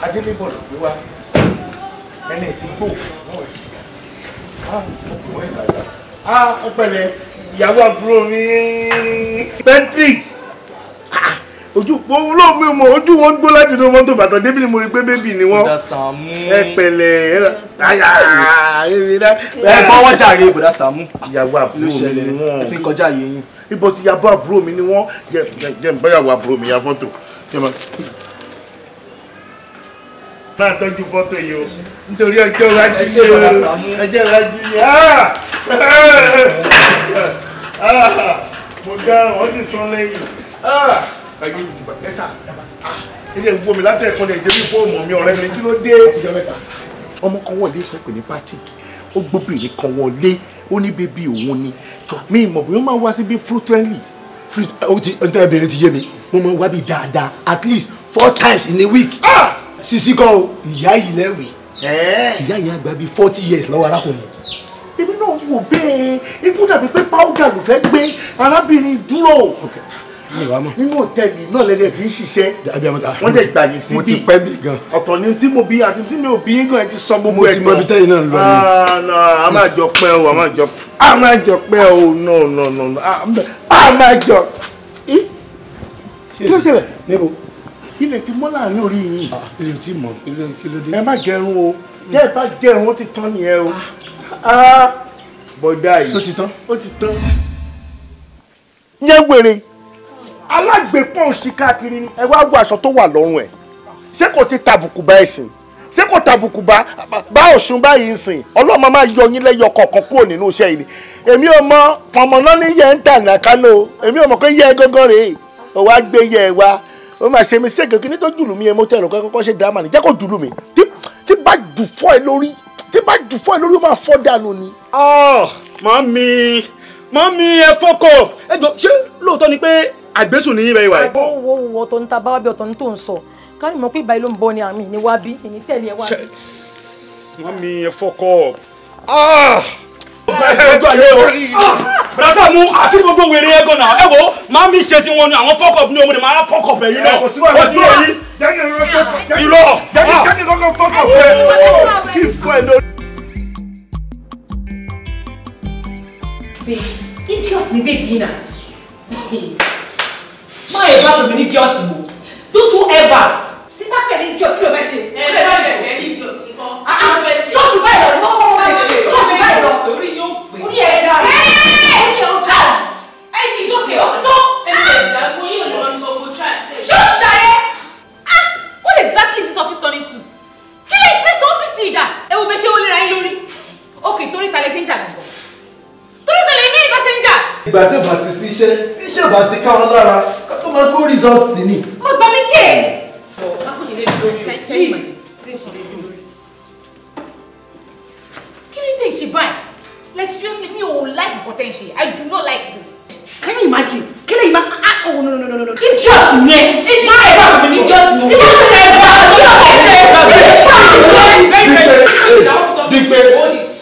adélébọ̀ ló gbé wá ẹni ẹ̀ ti gbó ọpẹlẹ ìyàwó àbúrò mi Patrick ojú owó mi mọ ojú wọn gbó láti inú mọ́tò bàtà débi ni mo rí pé bébì ni wọn ẹ pẹ̀lẹ́ ẹ bọ́ wọ́n jàre bọ̀dá Sàámú. ìyàwó àbúrò mi ni wọn ẹ ti ń kọjá yé yín. ibo ti yàbọ̀ àbúrò mi ni wọn jẹ́ báyàwó àbúrò mi ya fọ́tò máa tọ́jú fọ́tò yìí o nítorí ọjọ́ iwájú yìí o ọjọ́ iwájú yìí mo dá wọ́n ti sán lẹ́yìn ayé mi ti bà ẹ́sà ilé ìwò mi látẹ̀kọ́ lè jẹ́ wípé ọmọ mi ọ̀rẹ́ mi kí ló dé ọmọ kan wọlé sọ pé ní Patrick ó gbóbìnrin kan wọlé ó ní bébí òun ni mi ìmọ̀ bí wọ́n máa wá sí bí frequently. ọjọ́ ìbẹ̀rẹ̀ ti yé mi wọ́n máa wá bí dáadáa at least 4 times in a week. Sisi kan o ìyá yìí lẹ́wì ìyá yìí àgbà bíi 40 years lọ́wọ́ arákùnrin. èmi náà wò bẹ́ẹ̀ ikú dàbí pé powder ló fẹ́ gbé arábìnrin dúró nínú òtẹ́ẹ̀lì náà lẹ́dẹ̀ tí ń ṣiṣẹ́ wọ́n dẹ̀ gbà yín síbí mo ti pẹ́ mi gan. ọ̀tọ̀ ni tí mo bí àti tí mi ò bí gan ẹ ti sọ gbogbo ẹ̀ mo ti mọ ibi tẹ́yìn náà lọ ni. a máa jọ pẹ́ o a máa jọ pẹ́ o no a máa jọ kí ló ṣẹlẹ̀ níbo ilẹ̀ ti mọ́ láàrin orí yìí. ilẹ̀ ti mọ̀ ilẹ̀ ti lóde. ẹ má gẹrun o jẹ́ ẹ bá gẹrun ó ti tán nìyẹn o. bọ̀dá yìí ó ti tán. ó ti tán. yẹn wèrè alágbèpọ̀ òsì káàkiri ni ẹ wá wo aṣọ tó wà lọ́rùn ẹ̀ ṣé kò ti tàbùkù bá ẹ̀sìn ṣé kò tàbùkù bá Ọ̀ṣun báyìí ń sìn Ọlọ́run máa yọ yín lẹ́yọ kọ̀ọ̀kan kúrò nínú iṣẹ́ yìí ni èmi ò mọ pọ̀nmọ́ náà ní yẹn ń tà nàkánò èmi ò mọ̀ pé yẹ gángan rèé ò wá gbé yẹ wá ó máa ṣe mistake kí ní tó dùlù mí ẹ mo tẹ̀rọ kọ́kọ́ ṣe drama ni jẹ́ kó dùlù mí tí bá jù fọ́ ẹ lórí ó máa fọ́ dànù ni. mọ́mí ẹ fọ́kọ̀ ẹ jọ ṣé lóòótọ́ ni pé àgbésùn ní ibẹ̀ ìwà ẹ̀. wo tó ń ta bá wá bí ọ̀tọ̀ ní tó ń sọ kárí mọ̀ pé ìbáyìí ló ń bọ̀ ní àmì ní wá bí èmi tẹ̀lé ẹ wá. mọ́mí ẹ fọ́kọ̀ ọjọ́ ayé o brasa mu àti gbogbo wèrè ẹgọ náà ẹ wo máa mi ṣe ti wọn ni àwọn fọkọ ní ọmọdé máa fọkọ pẹ yín náà ó ti yẹ yín irọ́ jáde kọ́kọ́ fọkọ pẹ kí fọ ẹ lórí. idiot ni bébí náà má ẹ bá lómi ní idiot mo don't you ever tí bá kẹ́ ní idiot kí o fẹ́ ṣe. ẹ bá bẹ̀rẹ̀ ní idiot nǹkan tó tún báyìí lọ tó tún báyìí lọ orí yóò pè orí ẹ̀ dá orí ẹ̀ ó dá ẹni ìdókè ó ti tó. ẹni ìjà kó yóò lọ sọ fún trash. ṣọ́ọ̀ṣì ayé what exactly is this office turning to? kí lè ṣe sí ọ́fíìsì ìdá ẹ wo bẹ ṣé ó lè ra yín lórí ok torí ta lè ṣe ń jà gbọ̀ngàn torí ta lè mí ìgbà ṣe ń jà. ìgbà tí ò bá ti sí iṣẹ́ tí iṣẹ́ ò bá ti ká wọn lára kó máa kó result sí ni. mo gbà mí ké. kí ni tẹ̀ ṣe báyìí like seriously mi ò like nǹkan tẹ̀ ṣe I do not like this. Can you imagine? Can you imagine? Oh no. Idiot yẹn. Má ẹ bá mi ní idiot mọ́. Idiot ẹ bá mi ní Dípé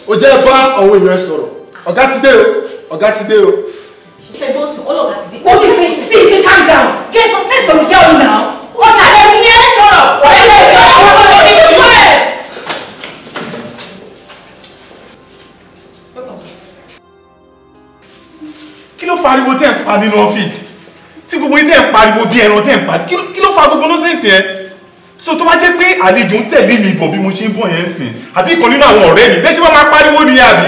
o jẹ́ bá àwọn èèyàn sọ̀rọ̀ ọ̀gá ti dé o. Ṣé bó sùn ọlọ́gá ti dé? Ó ní bí calm down. Jesus test on the girl now. Ọ̀gá ẹ̀ ní ẹ̀ sọ̀rọ̀. Ọ̀gá ẹ̀ ní ẹ̀ sọ̀rọ̀. Kí ló fariwo tẹ́ ń pa nínú ọ́fíìsì tí gbogbo yín tẹ́ ń pariwo bí ẹran tẹ́ ń pa kí ló fa gbogbo nọ́sẹ̀nsì ẹ so tó bá jẹ́ pé àlejò ń tẹ̀lé mi bọ̀ bí mo ṣe ń bọ̀ yẹn ń sìn àbí ìkan nínú àwọn ọ̀rẹ́ mi bẹ́ẹ̀ ṣe máa pariwo nìyẹn àbí.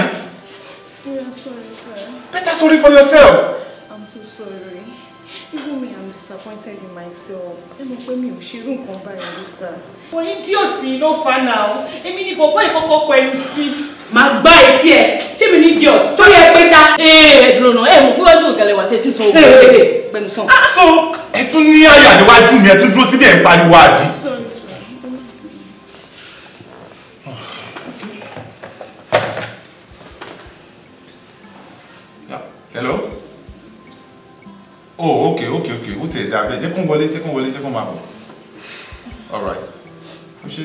Better sorry for yourself. I'm so sorry. Even me, I'm disappointed in myself. Ẹ mọ̀ pé mi ò ṣerú nǹkan báyìí ní sáà. Wọ́n idiot ló fa náà. Èmi ni bọ̀bọ́ ìkọ́kọ́ pẹ̀lú sí. Màá gbá etí ẹ̀. Ṣé mi ní idiot? Tó yẹ pé ṣá. Ẹ dúró náà, ẹ mọ̀ pé wájú ògàlẹ̀ wà tẹ́tí sọ ògùn. Gbẹ̀nu sàn. So ẹ tún ní àyà níwájú mi ẹ tún dúró síbẹ̀ ń pariwo àbí. Hello? Oh, okay. Ó tẹ̀ dàbẹ̀. Jẹ́ kó wọlé, jẹ́ kó máa bọ̀. All right. Ó ṣe.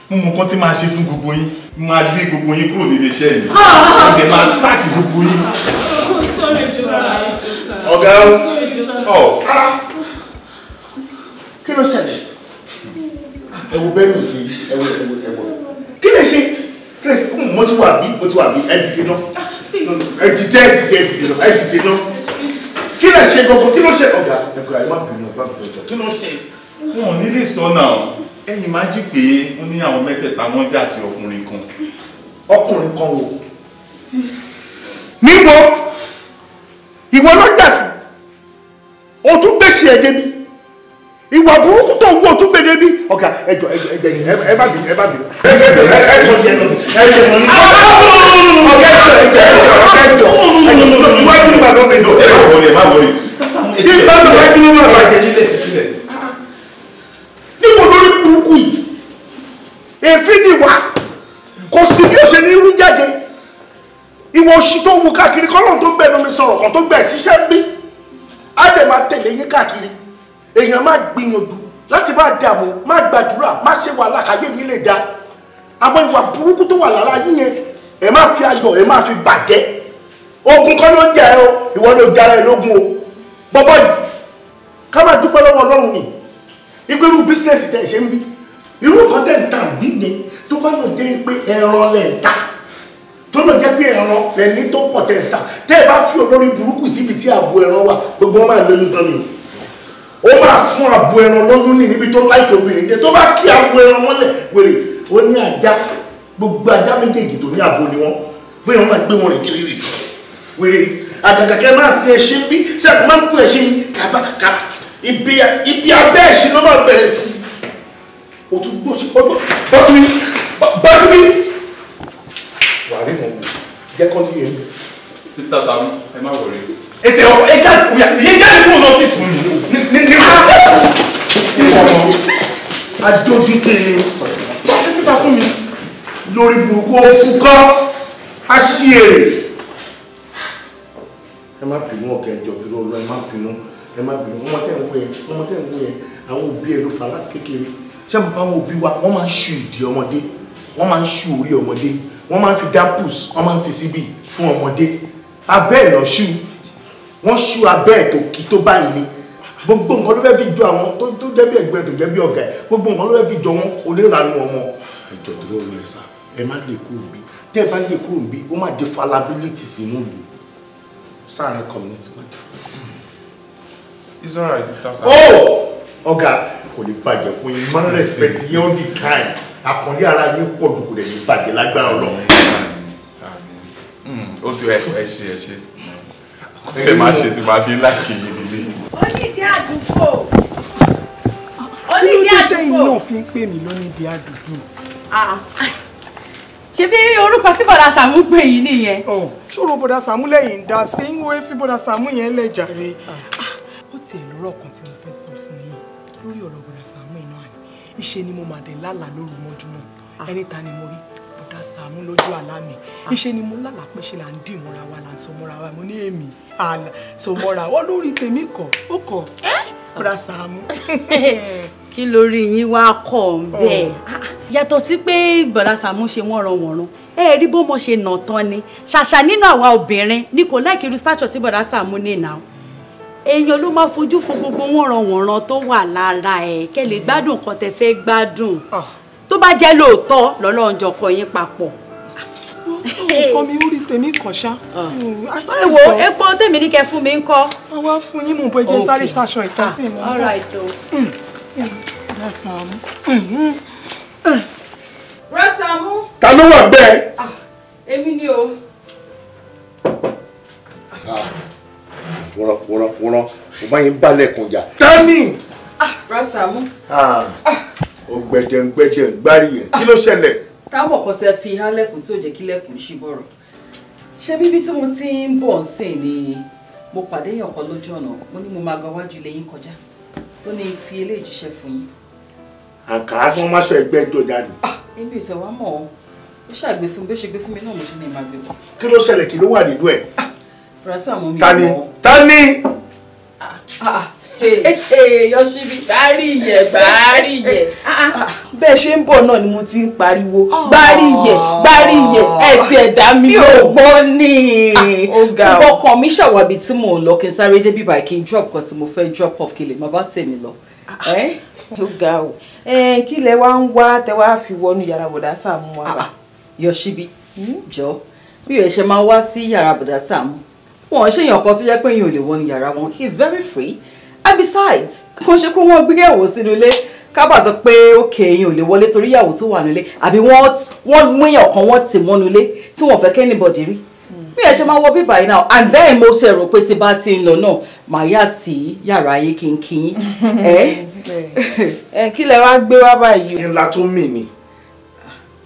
Mo mọ̀ nǹkan tí máa ṣe fún gbogbo yín. Máa lé gbogbo yín kúrò nílé iṣẹ́ yìí. Ẹ máa sáàkì gbogbo yín. Ọ̀gá kí ló ṣẹlẹ̀? Ẹ wo bẹ́ẹ̀ ní ti ẹ wo. Kí lè ṣe? Mo ti wà bí ẹ dìde náà. Ẹ dìde náà. Kí lè ṣe gbogbo? Kí ló ṣe? Ọ̀gá ẹ̀fọ́ àyè má bínú ọ̀gá ìjọ. Kí ló ṣe? Wọn ò ní lè sọ náà. Ẹ̀yin máa jí pé wọ́n ní àwọn mẹ́tẹ̀ẹ̀ta wọ́n jà sí ọkùnrin kan. Ọkùnrin kan wo? Níbo? Ìwọ ló jà sí. O tún gbèsè ẹ̀ débi. Ìwà burúkú tó ń wo tún gbé débi. Ọ̀gá ẹjọ ẹ má bínú. Iwájú ni bàbá mi lò. Ẹ má wọlé. Bí bàbá iwájú ni bàbá jẹ nílẹ̀. Níbo lórí burúkú yìí? Èéfín ni wà. Kò sí bí ó ṣe ní rí jáde. Ìwọ oṣù tó wu káàkiri kọ́lọ́n tó gbẹnu mi sọ̀rọ̀ kan tó gbẹ̀ síṣẹ́ bí. Á dẹ̀ máa tẹ̀lé yín káàkiri. Èèyàn máa gbìyànjú láti máa dààmú, máa gbàdúrà, máa ṣe wàhálà káyé yín lè dá. Àwọn ìwà burúkú tó wà lára yín yẹn, ẹ máa fi ayọ̀, ẹ máa fi bàjẹ́. Ogun kan ló ń jẹ ẹ o, ìwọ ló jara ẹ lógun o. Bọ́bọ́ yìí, ká máa dúpẹ́ lọ́wọ́ Ọlọ́run ni. Ìgbérú bísínẹ́sì tẹ̀ ṣe ń bí. Irú nǹkan tẹ̀ ń tà bí yẹn tó bá lọ jẹ́ pé ẹran lẹ̀ ń tà. Tó lọ jẹ́ pé ẹran lẹ́ni tó pọ̀ tẹ̀ ń tà. Tẹ́ ẹ bá fi olórí burúkú síbi tí ààbò ẹran wà, gbogbo wọn máa lóyún tán ni o. Ó máa fún abo ẹran lóyún ní níbi tó láìpẹ́ obìnrin dé tó bá kí abo ẹran mọ́lẹ̀ wèrè ó ní ajá gbogbo ajá méjèèjì tó ní abo ni wọ́n pé wọ́n máa gbé wọn rìn kiri rìn wèrè àgàgàkẹ́ máa sin ẹṣin bí sẹ́kù máa ń kú ẹṣin kàbàkàbà ibi abẹ́ ẹṣin ló máa bẹ̀rẹ̀ sí o tún gbó ṣe ọgbọ́n bọ́sibí wà rí wọn jẹ́ kọ́ ní ẹ̀mí. Mr. Sam, ẹ má wọlé. Ètè ọkọ̀ ẹ̀ka ìyẹ́jáde kúrò lọ sí fún mi. Adójútì ni jáde síta fún mi lórí burúkú òfú kọ́ aṣíèrè. Ẹ má bínú ọ̀kẹ́ ẹjọ́ tí ó lọ ẹ má bínú ọmọ tẹ́ ń wé yẹn àwọn òbí ẹ ló fà láti kékeré ṣé mo bá àwọn òbí wa wọ́n máa ń ṣu ìdí ọmọdé wọ́n máa ń ṣu orí ọmọdé wọ́n máa ń fi dampus wọ́n máa ń fi síbì fún ọmọdé abẹ́ ẹ̀ lọ ṣu wọ́n ṣu abẹ́ ẹ̀ tó kí tó báyìí ni gbogbo nǹkan ló fẹ́ fi jọ àwọn tó jẹ́ bí ẹgbẹ́ tó jẹ́ bí ọ̀gá ẹ̀ gbogbo nǹkan ló fẹ́ fi jọ wọn onírànú ọmọ ẹjọ́ tó lọ́ọ́ lọ ẹ̀sà ẹ má lè kúrò bí tẹ́ ẹ bá lè kúrò bí ó má di falability sínú ìlú sáàrin community má di falability. It's alright, Mr. Sam. Ọ̀gá kò lè bàjẹ́ fún yín má respect yín ó di kind àkànlé ara yín pọ̀ dùkú rẹ̀ ní bàjẹ́ lágbára Ọlọ́run. Ó ti ẹ ṣe tẹ máa ṣe tí máa fi láàkì yìí nílé. Onídìí àdúgbò. Onídìí àdúgbò. Kí ló dé náà fi ń pè mí lónídìí àdúgbò? Ṣé bí orúkọ tí bọ̀dá Sàámú pè yín nìyẹn? Ṣòro bọ̀dá Sàámú lẹ́yìn ń dá sí ń wo fi bọ̀dá Sàámú yẹn lẹ̀ jàre. Ó tiẹ̀ lọ́rọ̀ kan tí mo fẹ́ sọ fún yín lórí ọ̀rọ̀ bọ̀dá Sàámú iná àná. Ìṣe ni mo máa dé lálàá lóru mọ́júmọ́. Ẹni ta ni mo rí? Bọ̀dá Sàámú lójú àlá mi. Ìṣe ni mo lálàá pé ṣe là ń dì mọ́ra wa là ń so mọ́ra wa. Mo ní èmi àlà so mọ́ra wọ́n lórí tèmi kọ̀ ó kọ̀ bọ̀dá Sàámú. Kí lórí yín wá kọ̀ bẹ́ẹ̀? Yàtọ̀ sí pé bọ̀dá Sàámú ṣe wọ́n rọwọ̀run. Ẹ rí bó mo ṣe nà tán ni. Ṣàṣà nínú àwa obìnrin ni kò láìkí irú stature tí bọ̀dá Sàámú ní ìnáwó. Èèyàn ló máa fojú fo gbogbo wọ́n rọwọ̀run tó wà lára ẹ̀ kẹ́ lè gbádùn nǹkan tẹ́ fẹ́ gbádùn. Tó bá jẹ́ lóòótọ́ lọ́lọ́run jọ kọ yín papọ̀. Nǹkan mi ó rí tèmi kàn ṣá. Ẹ wo epo tèmi ní kẹ́ fún mi ń kọ́. Wọ́n wá fún yín mú bọ́ ẹjẹ́ sáré ṣaṣọ ìta. All right o. Bọ̀dá Sàámú. Bọ̀dá Sàámú. Ta ló wà bẹ́ẹ̀? Èmi ni o. Wọ́n mo bá yín balẹ̀ kùn jà. Tani. Bọ̀dá Sàámú. Ògbẹ̀jẹ̀ ń gbárí yẹn. Kí ló ṣẹlẹ̀? Táwọn kan tẹ fi hálẹ̀kùn tí ò jẹ́ kí lẹ́kùn ṣí bọ̀rọ̀. Ṣé bíbí tí mo ti ń bọ̀ sìn ni mo pàdé èèyàn kan lójú ọ̀nà mo ní mo máa gba wájú ilé yín kọjá ó ní fi eléyìí jíṣẹ́ fún yín. Àǹkárá tí wọ́n máa ṣọ ẹgbẹ́ jọ jáde. Èmi ò tẹ̀ wá mọ̀ ọ́ ó ṣàgbé fún mi bó ṣe gbé fún mi náà mo ṣe ní ìmá gbé bọ̀. kí ló ṣẹlẹ̀ kí ló wà nínú ẹ̀. brasa mo mi. tani. Yọ̀ṣíbí gbárí yẹ. Bẹ́ẹ̀ ṣe ń bọ̀ náà ni mo ti ń pariwo gbárí yẹ ẹ ti ẹ̀dá mi lò. mi ò gbọ́ ní ọkàn mi ṣàwábí tí mò ń lọ kí n sáré débi báyìí kí n drop kan tí mo fẹ́ drop off kí lè má bá tèmi lọ. Ó ga o kí lẹ wá ń wá tẹ wá fi wọnú yàrá bọ̀dá Sàámú wa bá. Yọ̀ṣíbí jọ bí o ṣe máa wá sí yàrá bọ̀dá Sàámú wọn ṣèyàn kan tó jẹ́ pé èèyàn ò lè wọnú yàrá wọn he is very free. And besides, kò ṣe pé wọ́n gbé ìyàwó sínú ilé kábà sọ pé òkè èèyàn ò lè wọlé torí ìyàwó tó wà nílé àbí wọ́n mú èèyàn kan wọ́n tì mọ́nú ilé tí wọ́n fẹ́ kẹ́nìbọ̀dì rí. Bí ẹ ṣe máa wọ bíbá yìí náà and then mo ṣe rò pé tí bá ti ń lọ náà màá yà sí yàrá yín kínkín. Kí lẹ wá gbé wá báyìí o. ńlá tó mì ní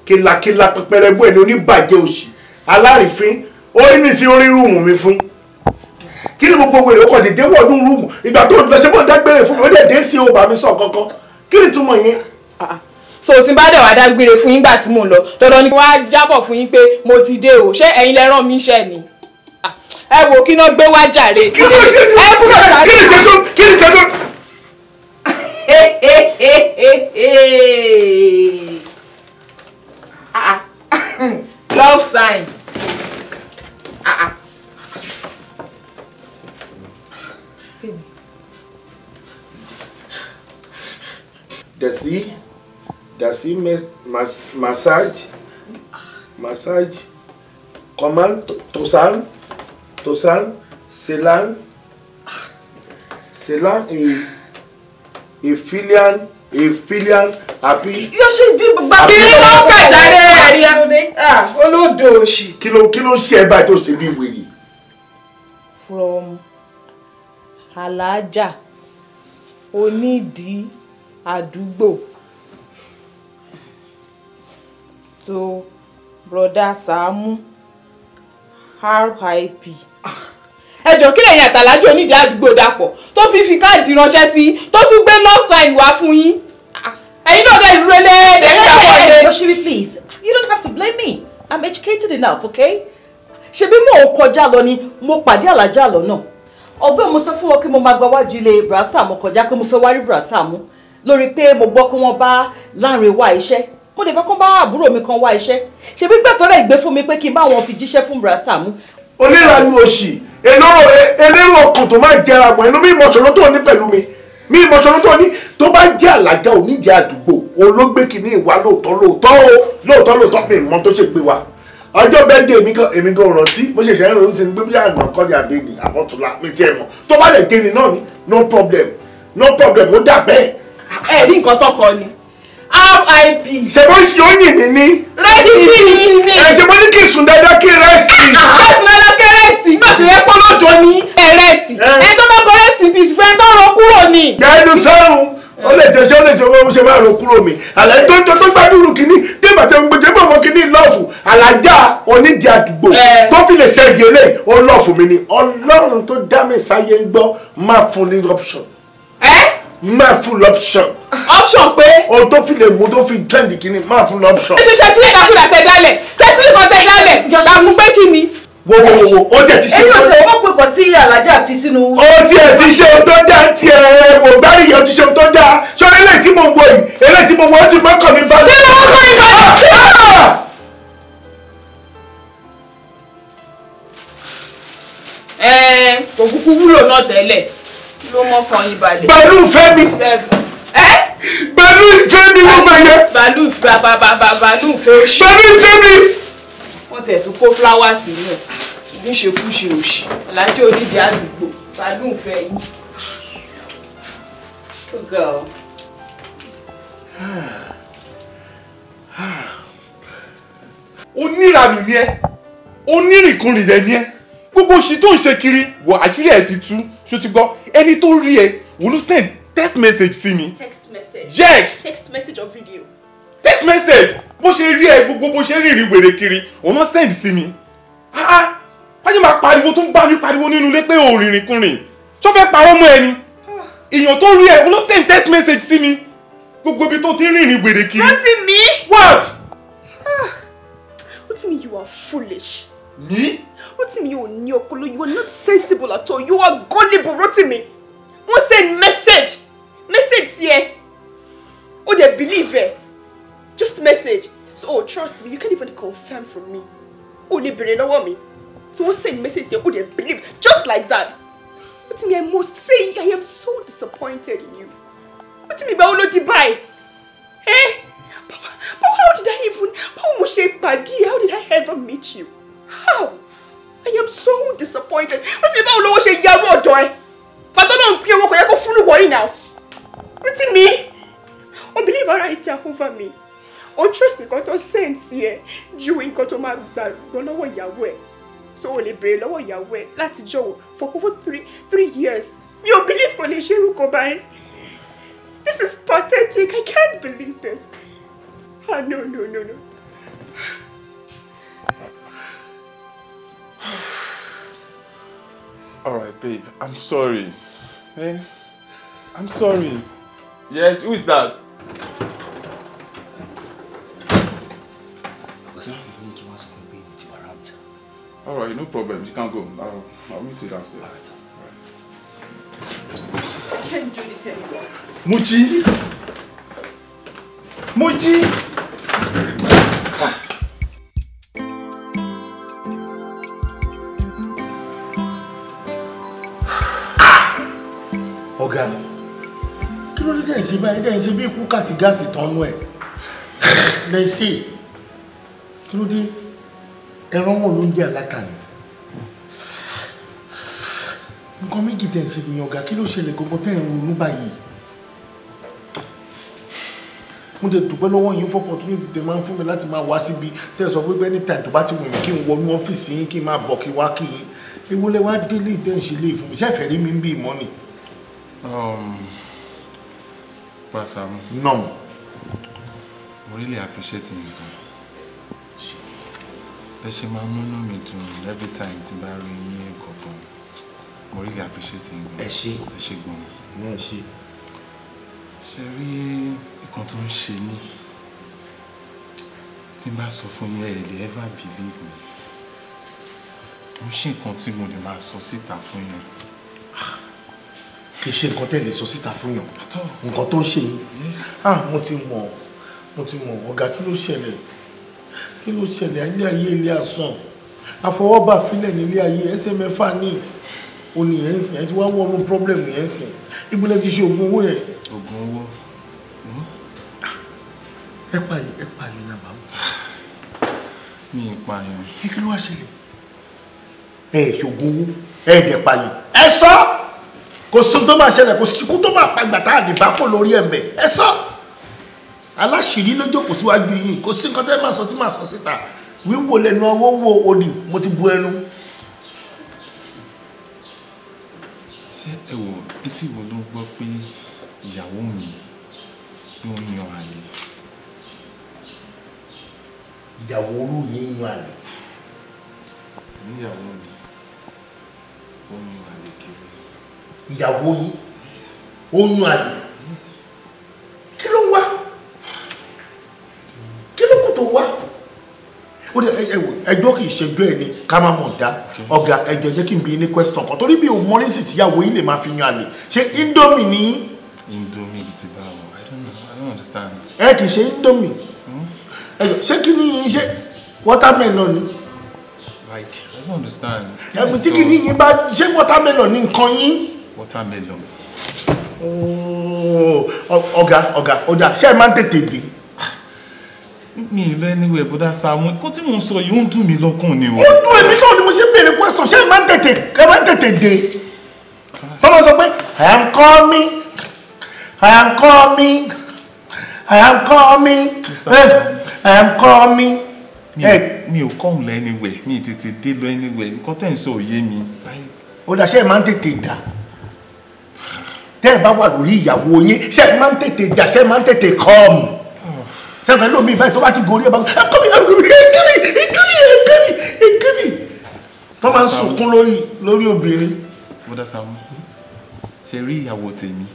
kílakíla pẹpẹrẹ bó ẹni oníbàjẹ́ òṣì alárìífín orí mi fi orí rúùmù mi fún kí ni gbogbo wèrè ọkọ̀ dìde wọ̀ọ́dún rúùmù ìgbà tó lọ ṣe bó dágbére fún mi ó lè dé sí o bá mi sọ kankan kí ni túmọ̀ yẹn. So tí n bá dẹ̀ wá dágbére fún yín gbà tí mò ń lọ dandan ni wọ́n á jábọ̀ fún yín pé mo ti dé o ṣé ẹ̀yin lẹ rán mi iṣẹ́ ni. Ẹ wò kí náà gbé wá jàre kí lè ẹ kúrò jàre. kí ni tẹ́tọ́ kí ni tẹ́tọ́. Love sign. Dasi massage comment tosan selan et filian àbí. Yọ̀ṣíbí gbàgbé lọ́kà jáde ẹ̀rí olódò òṣì. kí ló ṣe ẹ báyìí tó ṣe bí wèrè. From alájà onídìí àdúgbò to brother Sàámú RIP. Ẹjọ́ kí lẹ́yìn àtàlájọ́ onídìí àdúgbò dàpọ̀ tó fi káàdì ránṣẹ́ sí tó tún gbé love sign wá fún yín. Ẹ̀yin náà dẹ̀ dúró lẹ́ẹ̀dẹ̀. Yọ̀ṣíbí please you don't have to blame me I'm educated enough okay. Ṣebí mò ń kọjá lọ ni mo pàdé àlàjá lọ́nà ọ̀fẹ́ mo sọ fún wọn kí mo máa gba wájú ilé brasa mo kọjá pé mo fẹ́ wá rí brasa mu lórí pé mo gbọ́ pé wọ́n bá Láńre wá iṣẹ́ mo dẹ̀ fẹ́ kó bá àbúrò mi kan wá iṣẹ́ ṣebí gbẹ̀tọ́ rẹ̀ gbé fún mi pé kí n bá wọn fi jíṣẹ́ fún brasa mu. onírànú òṣì elérò ọkàn tó máa jẹra mọ́ ẹnu mi ìmọ̀ṣọ́rọ́ tó ní pẹ̀lú mi ìmọ̀ṣọ́rọ́ tó ní tó bá jẹ́ àlàjá onídìí àdúgbò olóògbé kìíní ìwà lóòótọ́ mi ìmọ̀ tó ṣe pé wa ọjọ́ bẹ́ẹ̀dẹ̀ èmi gan rántí bó ṣe ṣe ń ronú sí ni gbé bí àná kọ́ ní àbẹ́ni àbọ̀túnlá mi tiẹ̀ mọ̀ tó bá lè déni náà ni no problem ó dà bẹ́ẹ̀. Ẹ rí nǹkan tọkọ ni RIP. ṣe bó ṣe ó yìn mí ní. Rẹ́sì ni. ṣe bó ní kí n sùn dáadáa kí rẹ́sì. Rẹ́sì dáadáa kí rẹ́sì. Nígbà tó yẹ pé lọ́jọ́ ní rẹ́sì. Ẹ tó bá kọ rẹ́sì bíi fẹ́ tó rọ kúrò ni. gbẹ́nu sọ́run ó lè ṣe owó ṣe máa ro kúrò mi àlàyé tó gbádùn kínní tẹ́gbà tẹ́ gbogbo jẹ́ bọ̀ kínní lọ́ọ̀fù àlàjá onídìí àdúgbò tó fi lè ṣẹ́gi eléyìí ó lọ́ọ̀fù mi ni Ọlọ́run tó dá mi sáyé ń gbọ́ máa fún ní option. Máa fún option. Option pé. Ohun tó fi lè mú tó fi trend kínní máa fún option. Ṣe tí ìkàkùnà tẹ dálẹ̀ ṣe tí ìkàn tẹ dálẹ̀ ṣà fún pé kí ni. Wo ó tiẹ̀ ti ṣe. Èmi ò sọ wọ́n pé kò tí àlàjá fi sínú. Ó tiẹ̀ ti ṣe ohun tó dá tiẹ̀ wò gbárí yẹn ti ṣe ohun tó dá ṣọ eléyìí tí mo wọ yìí eléyìí tí mo wọ ó ti mọ́kàn mi balẹ̀. Kí ló ń kọ́ ìbàdàn? Kò kúkú wúlò náà tẹ́lẹ̀ ló mọ́ kan yín balẹ̀. Pẹ̀lú ìfẹ́ mi. Pẹ̀lú ìfẹ́ mi ló bẹ̀ yẹ. Bàálù ìfẹ́ òṣì. Pẹ̀lú ìfẹ́ mi. Wọ́n tẹ̀ tún kó fúláwà sínú ní ṣekúṣe òṣì alájẹ́ onídìí àdúgbò bàálù ìfẹ́ yín. Oníranù ni ẹ́ onírìnkùnrin rẹ̀ ni ẹ́ gbogbo òṣì tó ń ṣe kiri wọ àṣírí ẹ̀ ti tú ṣó ti gbọ́ ẹni tó rí ẹ wọ́n ló send text message sí mi. Text message. Yes. Text message or video. Text message bó ṣe rí ẹ gbogbo bó ṣe rìnrìn wèrè kiri wọ́n ló send sí mi. wájú máa pariwo tó ń bá mi pariwo nínú ilé pé ò rìnrìn kùnrin ṣó fẹ́ parọ́ mọ́ ẹni èèyàn tó rí ẹ wọ́n ló send text message sí mi gbogbo ibi tó ti rìnrìn wèrè kiri. Rántí mi. What? You are foolish. Me? Rotimi, you are not sensible at all. You are gullible, Rotimi. Wọ́n send message. Message here. Oh, they believe it. Just message. So, oh, trust me, you can't even confirm from me. Oh, they believe me. So, wọ́n send message here. Oh, they believe. Just like that. Rotimi, I must say, I am so disappointed in you. Rotimi, báwo ló di báyìí? But how did I even? How did I ever meet you? How? I am so disappointed. Rotimi, báwo ló ṣe yàrá ọ̀dọ̀ ẹ? Pàtó náà ń pín owó kò yẹ kó fúnnu wọ̀nyí now. Rotimi, o believe ara ite over me. O trust nǹkan tó sense ẹ ju nǹkan tó máa gbàgbọ́ lọ́wọ́ ìyàwó ẹ. So o lè béèrè lọ́wọ́ ìyàwó ẹ láti jọ̀wọ́ for over 3 years. Mi ò believe kò lè ṣe irú kò báyìí. This is pathetic. I can't believe this. Ah, no. All right, babe. I'm sorry. I'm sorry. Yes, who is that? All right, no problem. You can go. I'll meet you downstairs. I can't do this anymore. Muchi! Ọ̀gá, kí ló dé tẹ́ ṣe báyìí dẹ́ ṣe bí ikú kàti gáàsì tánú ẹ̀? Lẹ́sí, kí ló dé ẹran wọn ló ń jẹ́ alákàní? Nǹkan méjì tẹ́ ṣe nìyàn ọ̀gá, kí ló ṣẹlẹ̀ gbogbo tẹ́ ń ronú báyìí? Mo dẹ̀ dúpẹ́ lọ́wọ́ yín fún opportunity tẹ́ máa ń fún mi láti máa wá síbi tẹ́ sọ pé anytime tó bá ti wù mí kí n wọnú ọ́fíìsì yín kí n máa bọ̀ kí wá kí yín. Èwo lẹ wá délé tẹ́ ń ṣe lé fún mi, ṣé ẹ fẹ́ rí mi ń bí ìmọ̀ ni? Prasamu. No. I really appreciate you. She máa múnú mi dùn every time tí bá rí yín kankan. I really appreciate you. Ẹ ṣé gan. Ẹ ṣé. Ṣé rí nǹkan tó ń ṣe mí? Tí n bá sọ fún yín ẹ lè ever believe me. Mo ṣe nǹkan tí mo lè máa sọ síta fún yín. Kì í ṣe nǹkan tẹ́ lè sọ síta fún yàn. Nǹkan tó ń ṣe yín. Mo ti mọ̀ ọ̀gá kí ló ṣẹlẹ̀? Kí ló ṣẹlẹ̀? Ilé ayé ilé asán. Àfọwọ́bà fílẹ̀ ní ilé ayé ẹsẹ̀ mẹ́fà ní òní yẹn sìn. Ẹ ti wá wọnú problem yẹn sìn. Ìgbìlẹ̀ ti ṣe oògùn owó yẹn. Oògùn owó? Ẹ pààyàn náà bàbá. Mi ì pààyàn. Kí ló wá ṣẹlẹ̀? Ẹ ṣe oògùn owó. Ẹ dẹ̀ pààyàn. Ẹ sọ! Kò sí tó máa ṣẹlẹ̀, kò sí kú tó máa pa ìgbà tá àdìbá kò lórí ẹ̀mẹ̀. Ẹ sọ! Aláṣìírí ló jókòó síwájú yìí, kò sí nǹkan tẹ́ máa sọ tí máa sọ síta. Wíwo lẹ́nu ọwọ́ wo òdì, mo ti bu ẹnu. Ṣé ẹ wò etí wo ló gbọ́ pé ìyàwó mi ló ń yan àlè? Ìyàwó olú yìí yan àlè. Níyàwó mi ó ń yan àlè kiri. Ìyàwó yìí ó yan àlè. Kí ló wá? Kí ló kù tó wá? Ẹjọ́ kìí ṣẹjọ́ ẹ̀ ni ká má mọ̀ dá. Ọ̀gá ẹjọ́ jẹ́ kí n bi ní question kan torí bí o mọ́rísì tíyàwó yìí lè máa fi yan àlè. Ṣé Indomie ní? Indomie bíi ti báwo? I don't understand. Ẹ kìí ṣe Indomie. Ẹjọ́ ṣé kí ni yín ṣe watermelon ni? Like I don't understand. Ẹ̀bùn tí kí ni yín bá ṣe watermelon ní nǹkan yín? Watermelon. Ọ̀gá ṣé ẹ máa ń tètè dé? Mi ì lọ anywhere bọ́dá Sàámú kó tí mò ń sọ yìí ó ń dùn mí lọ́kàn ni o. Ó dùn èmi náà ni mo ṣe béèrè question ṣé ẹ máa ń tètè dé? Tọ́lá sọ pé I am coming. Mi ò kọ́ lọ anywhere, mi ì tètè dé lọ anywhere, nǹkan tẹ́ ń sọ òye mi. Ó dà ṣé ẹ máa ń tètè dà? Tẹ́ ẹ bá wà lórí ìyàwó yín ṣé ẹ máa ń tètè dà ṣé ẹ máa ń tètè come? Ṣẹ́fẹ̀ lómi ìfẹ́ tó bá ti gorí ẹ̀ bá ẹ̀kẹ́mi tó máa ń sunkún lórí obìnrin. Bọ́dá Sàámú, ṣe rí ìyàwó tèmi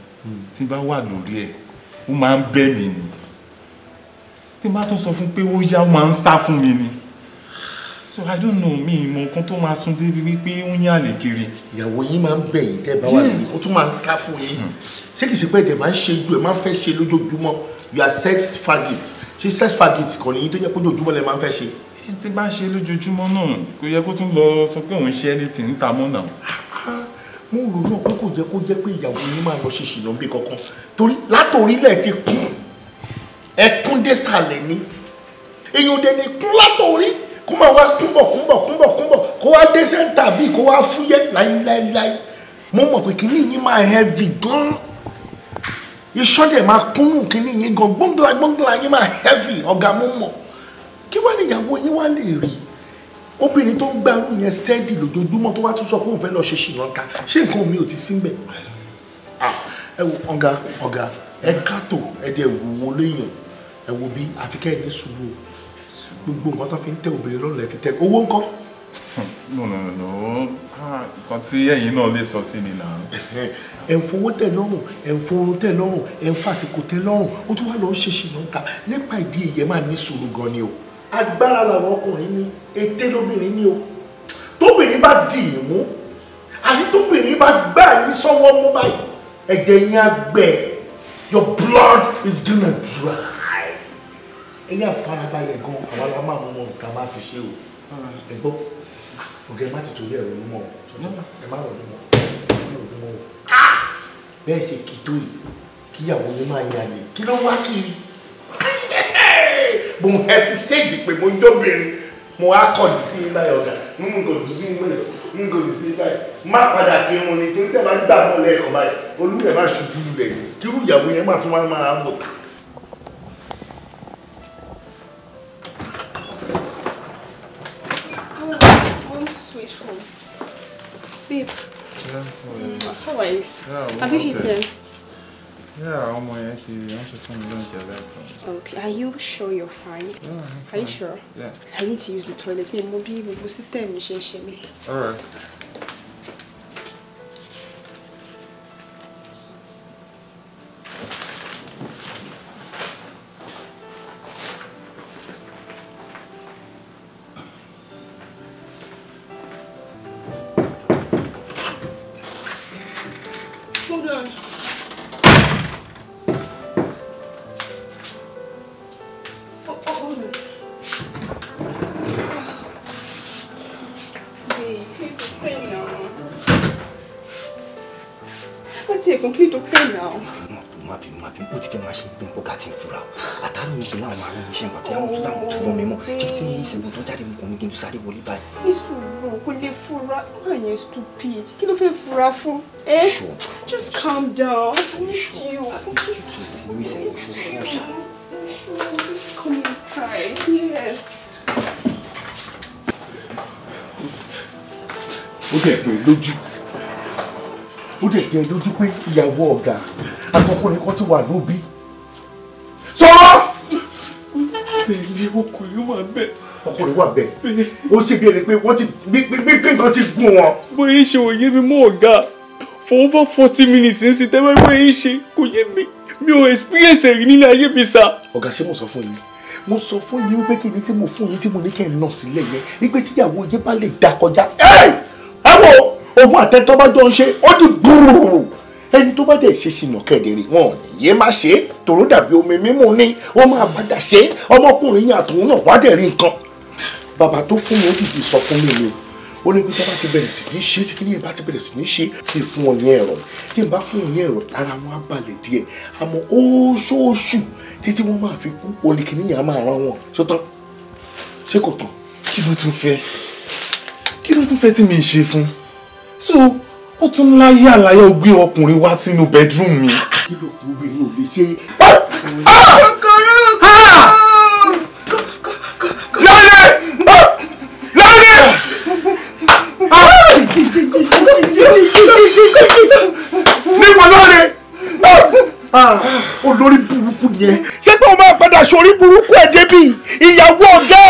tí bá wà lórí ẹ̀ ó máa ń bẹ́ mi ni tí bá tún sọ fún pé ó yá ó máa ń sá fún mi ni. So I don't know mi mọ nǹkan tó máa sún débi wípé ó ń yàlè kiri. Ìyàwó yín máa ń bẹ̀ yín tẹ́ bá wà ní ó tún máa ń sá fún yín. Ṣé kìí ṣe pé ẹ̀dẹ̀ máa ń ṣe ju ẹ̀ máa ń fẹ́ ṣe lójoojúmọ́? You are sex faggot. Ṣé sex faggot kan nìyí tó jẹ́ pé ojoojúmọ́ lẹ máa ń fẹ́ ṣe? Tí bá ṣe lójoojúmọ́ náà kò yẹ kó tún lọ sọ pé òun ṣe ẹni tí ń ta mọ́ náà. Mo rò náà pé kò jẹ́ pé ìyàwó yín máa lọ ṣe ṣìnà bí kankan torí látòrílẹ̀ ti kún ẹkún désàlẹ̀ ni èèyàn dẹ̀ ní kún látòrí kó máa wá kúnbọ̀ kó wá dé sẹ́ńtà bíi kó wá fúyẹ́ láíláíláí mo mọ̀ pé kíní yín máa heavy gan iṣan dẹ̀ máa kúnnù kíní yín gan gbọ́ngbọ́ngbọ́ngbọ́n yín máa heavy ọ̀gá mo mọ̀ kí wá níyàwó yín wá lè rí obìnrin tó ń gbárù yẹn steady lójoojúmọ́ tó wá tún sọ pé òun fẹ́ lọ ṣe ṣìnà ká ṣé nǹkan mi ò ti sí mbẹ̀ ẹ wo ọ̀gá ẹ kátó ẹ dẹ̀ wò léèyàn ẹ wo bí àfikẹ́ ẹ ní sùúrù gbogbo nǹkan tó fi ń tẹ obìnrin lọ́nà ẹ fi tẹ owó ńkọ́. no nǹkan tí ẹ̀yin náà lè sọ sí ni náà. ẹ ń fowó tẹ́ lọ́rùn ẹ ń forun tẹ́ lọ́rùn ẹ ń fàsìkò tẹ́ lọ́rùn ó tún wá lọ ṣe ṣìnà ká nípa ìdí èyẹ máa ní sùúrù gan ni o agbára làwọn ọkùnrin ní ète lóbìnrin ní o tóbìnrin bá dì í mú àní tóbìnrin bá gbá yín sọ́wọ́ mú báyìí ẹ̀jẹ̀ yín á gbẹ your blood is gonna dry ẹ̀yin àfarabalẹ̀ gan àwọn aláwọ̀ máa mú wọn ká máa fi ṣe o ẹ gbọ́ ọ̀gá ẹ má ti torí ẹ̀rọ mọ́ ẹ má rọ̀ mọ́ bẹ́ẹ̀ ṣe kì tó yìí kíyàwó yín máa yàlè kí ló wá kiri mo ẹ ti ṣèjì pé mo ń dóbìnrin mo á kọ̀dí sí ilá ọ̀gá ń gòdì sí ilá ẹ̀ má padà kí wọn ni torí tẹ́ bá gbà mọ́ lẹ́ẹ̀kan báyìí olúyẹ̀ má ṣubú lulẹ̀ kí irú ìyàwó yẹn má tún wá máa wò ta. Sweet home. Babe. Yeah, how are you? Yeah, have you eaten? Yeah, I'm okay, are you sure you're fine? Yeah, I'm fine. Are you sure? Yeah. I need to use the toilet. Me, mobile system machine me. Alright. Hold on. Hold on. Babe, complete now. Let's take complete okay now. Màbí ó ti fẹ́ máa ṣe pé ọ̀gá ti ń fura àtàrí mi pẹ̀lú àwọn arúgbó iṣẹ́ nǹkan tó yà wọ́n tó dáhùn tó rán mi mọ́ 15 minutes ago tó jáde nǹkan ní kí n tó sáré wọlé báyìí. Nísùúrù kò lè fura máa yẹn stupid kí ló fẹ́ fura fún just calm down I missed you. Just come inside. Yes. ó dẹ̀ dé lójú pé ìyàwó ọ̀gá akọkùnrin kan ti wà lóbi sọ̀rọ̀. bẹ́ẹ̀ni ọkùnrin wà bẹ́ẹ̀. ọkùnrin wà bẹ́ẹ̀ ó ṣe bí ẹni pé wọ́n ti gbé nǹkan ti gún wọn. bóyá ṣe òye mi mọ́ ọ̀gá for over 40 minutes ní sí tẹ́wọ́ bóyá ṣe kò yé mi ò experience rí nínú ayé mi sá. ọ̀gá ṣé mo sọ fún yín mo sọ fún yín wípé kí ni tí mo fún yín tí mo ní kẹ́ ẹ̀ nà sílẹ̀ yẹn wípé tíyàwó yín bá lè dá kọjá ẹ wo ogun àtẹ́tọ́ bá jọ ń ṣe ó di gbúrúrú ẹni tó bá dẹ̀ ṣe ṣìnà kẹ̀dẹ̀rẹ̀ wọn ò ní yé má ṣe é tòró dàbí omi mímú ni ó máa padà ṣe é ọmọkùnrin yẹn àtòun náà wá dẹ̀ rí nǹkan bàbá tó fún mi ó dìde sọ fún mi ni ó ní pé tó bá ti bẹ̀rẹ̀ sí ní ṣe tí kí ni ẹ̀ bá ti bẹ̀rẹ̀ sí ní ṣe kí fún wọn ní ẹ̀rọ tí n bá fún wọn ní ẹ̀rọ ara wọn á balẹ̀ díẹ̀ àmọ́ oṣooṣù títí wọ́n máa fi kú oníkìní yẹn á máa rán wọn ṣó tán ṣé kò tán. kí ló tún fẹ́ tí mi ṣe fún so ó tún láyé àlàyé ó gbé ọkùnrin wá sínú bedroom mi. kí ló kú obìnrin ò lè ṣe. níwọ lọ́rẹ̀ olórí burúkú yẹn ṣé pé o máa padà sórí burúkú ẹ̀ débi ìyàwó ọ̀gá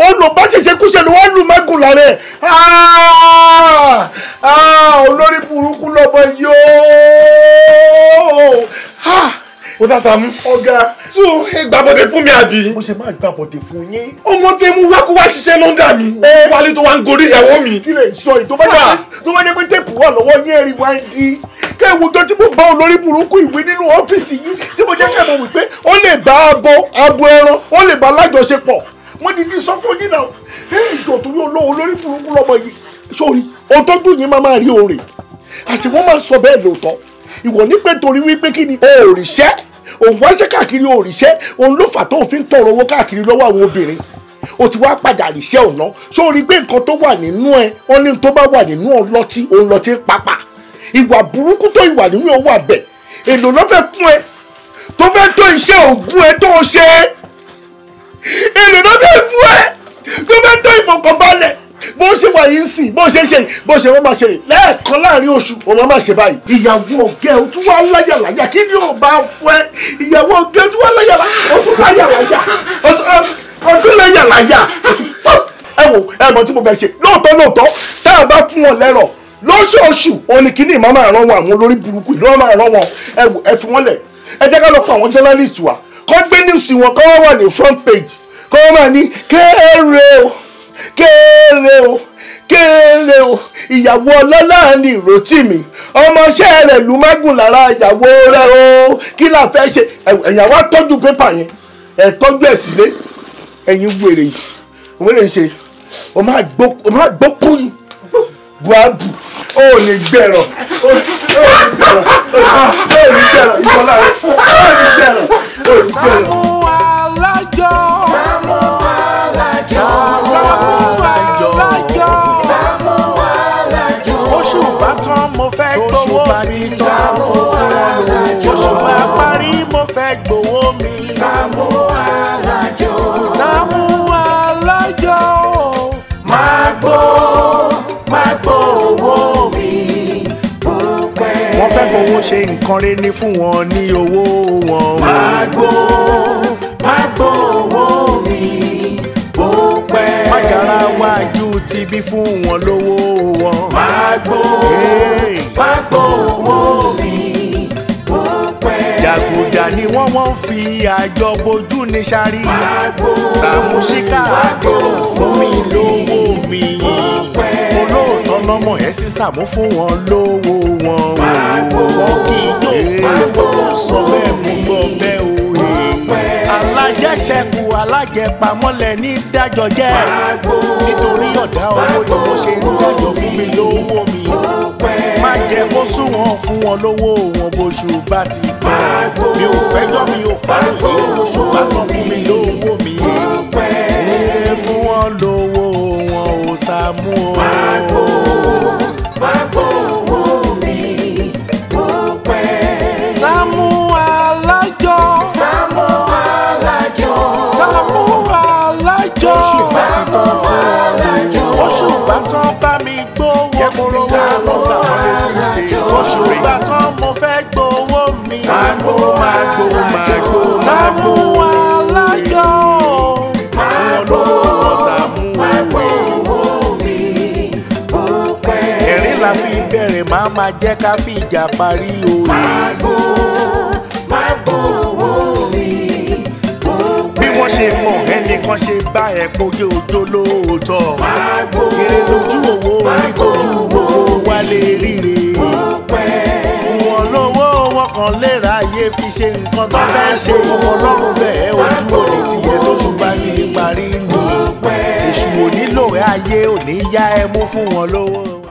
olùbá ṣẹ̀ṣẹ̀ kúṣẹ̀ ni wọ́n lù mẹ́gùn lárẹ̀ olórí burúkú lọ́mọ yóò ó sá Sàámú. ọ̀gá tún gbàbọ̀dé fún mi àbí. mo ṣe máa gbàbọ̀dé fún yín. ọmọ tẹ mú wá kó wá ṣiṣẹ́ lọ́ndà mi. wálé tó wá ń gorí ìyàwó mi. kí lè sọ yìí tó bá jẹ́ pé téèpù wà lọ́wọ́ yín ẹ̀rí wá ń di. kẹ́wù tó tí mo bá olórí burúkú ìwé nínú ọ́fíìsì yìí tí mo jẹ́ kẹ́ mọ̀ wípé ó lè bá abo ẹran ó lè bá lájọṣepọ̀. mo ti di sọ fún yín náà ìjọ torí olórí burúkú lọ́mọ yìí sórí ohun tó dùn yín máa rí oore àṣẹ wọn máa sọ bẹ́ẹ̀ lóòótọ́ ìwọ ní pé torí wípé kí ni òrìṣẹ́ òun wáṣẹ́ káàkiri òrìṣẹ́ òun ló fà tó òfin tọrọ owó káàkiri lọ́wọ́ àwọn obìnrin o ti wá padà ríṣẹ́ ọ̀nà sórí pé nǹkan tó wà nínú ẹ wọn ní tó bá wà nínú ọlọ́tí òun lọ́tí pápá ìwà burúkú tó ìwà nínú ẹ wà bẹ̀ èlò ló fẹ́ fún ẹ tó fẹ́ tó iṣẹ́ ògùn ẹ tó ṣe èlò ló fẹ́ fún ẹ tó fẹ́ tó ìfọkànbalẹ̀ bó ṣe wà yìí sí bó ṣe ṣe bó ṣe wọ́n máa ṣe rè lẹ́ẹ̀kan láàrin oṣù òun máa ṣe báyìí. ìyàwó ọ̀gẹ́ o tún wá láyàláyà kí ni ò bá fẹ́ ìyàwó ọ̀gẹ́ o tún wá láyàláyà o tún láyàláyà o tún láyàláyà ẹ wò ẹ mọ̀ tí mo fẹ́ ṣe lóòótọ́ tá a bá fún wọn lẹ́rọ̀ lóṣooṣù oníkíní máa máa rán wọn àwọn olórí burúkú ìlú wọn máa rán wọn ẹ wò ẹ fi wọn lẹ̀ ẹ jẹ́ ká lọ fún àwọn journalist wa kọ́ gbé news wọn kọ́ wọ́n wà ní front page kọ́ wọ́n máa ní kéré o kéré o ìyàwó ọlọ́lá ní Rotimi ọmọọṣẹ́ rẹ̀ lù mágùn lára ìyàwó rẹ̀ o kí la fẹ́ ṣe ẹ̀yàwó tọ́jú pépà yẹn ẹ̀ tọ́jú ẹ̀ sílé ẹ̀yin wèrè yìí wọ́n lè ṣe o máa gbókú yìí buabu o lè gbẹ̀rọ̀ o lè gbẹ̀rọ̀ ìwọlá rẹ̀ o lè gbẹ̀rọ̀. Sàámú Alájọ. Sàámú Alájọ. Sàámú Alájọ. Oṣù bá tán mo fẹ́ gbowó mi. Sàámú Alájọ. Oṣù bá parí mo fẹ́ gbowó mi. Sàámú Alájọ. Sàámú Alájọ. Máa gbowó mi. Wọ́n fẹ́ fowó ṣe nǹkan rere ní fún wọn ní owó wọn. Máa gbowó mi. Má yára wájú tibí fún wọn lówó wọn. Máa gbowó mi. Jàgùjà ni wọ́n fi àjọ bojú ní sáré. Sàámú ṣíkà àdé fún mi lówó mi. Olóòótọ́ lọ́mọ ẹ̀ sí Sàámú fún wọn lówó wọn. Wọ́n kì í yóò sọ bẹ́ẹ̀ mú gbọ́ bẹ́ẹ̀ o. Alájẹṣẹ́kù alájẹpamọ́lẹ̀ ní dájọ́ jẹ́. Nítorí ọ̀dá owó ni mo ṣe ń dájọ́ fún mi lówó mi. Má jẹ́ kó sún wọn fún wọn lówó wọn bóṣù bá ti tán. Mi ò fẹ́jọ́ mi ò fàròyé oṣù bá tán fún mi lówó mi. Fún wọn lówó wọn ò Sàámú o. Má gbowó mi. Sàámú Alájọ. Sàámú Alájọ. Sàámú Alájọ. Oṣù bá ti tán fún Alájọ. Oṣù bá tán bá mi gbówó mi. Sàámú Alájọ. Oṣù bá tán mo fẹ́ gbówó mi. Sàámú Alájọ. Sàámú Alájọ. Máa gbówó mi. Ẹ̀rín la fi bẹ̀rẹ̀ máa jẹ́ ká fi ìjà parí o. Máa gbówó mi. Bí wọ́n ṣe mọ̀ ẹnìkan ṣe bá ẹ̀ kojú ojó lóòótọ́. Kéré lójú owó orí kojú owó wálé ríre. Wọ́n lówó wọn kan léra ayé fi ṣe nǹkan tó fẹ́ ṣe. Ọlọ́run bẹ́ẹ̀ ojú òní tìyẹ tó ṣùgbọ́n ti parí ni. Èṣù ò nílò ayé ò ní yá ẹ mú fún wọn lówó.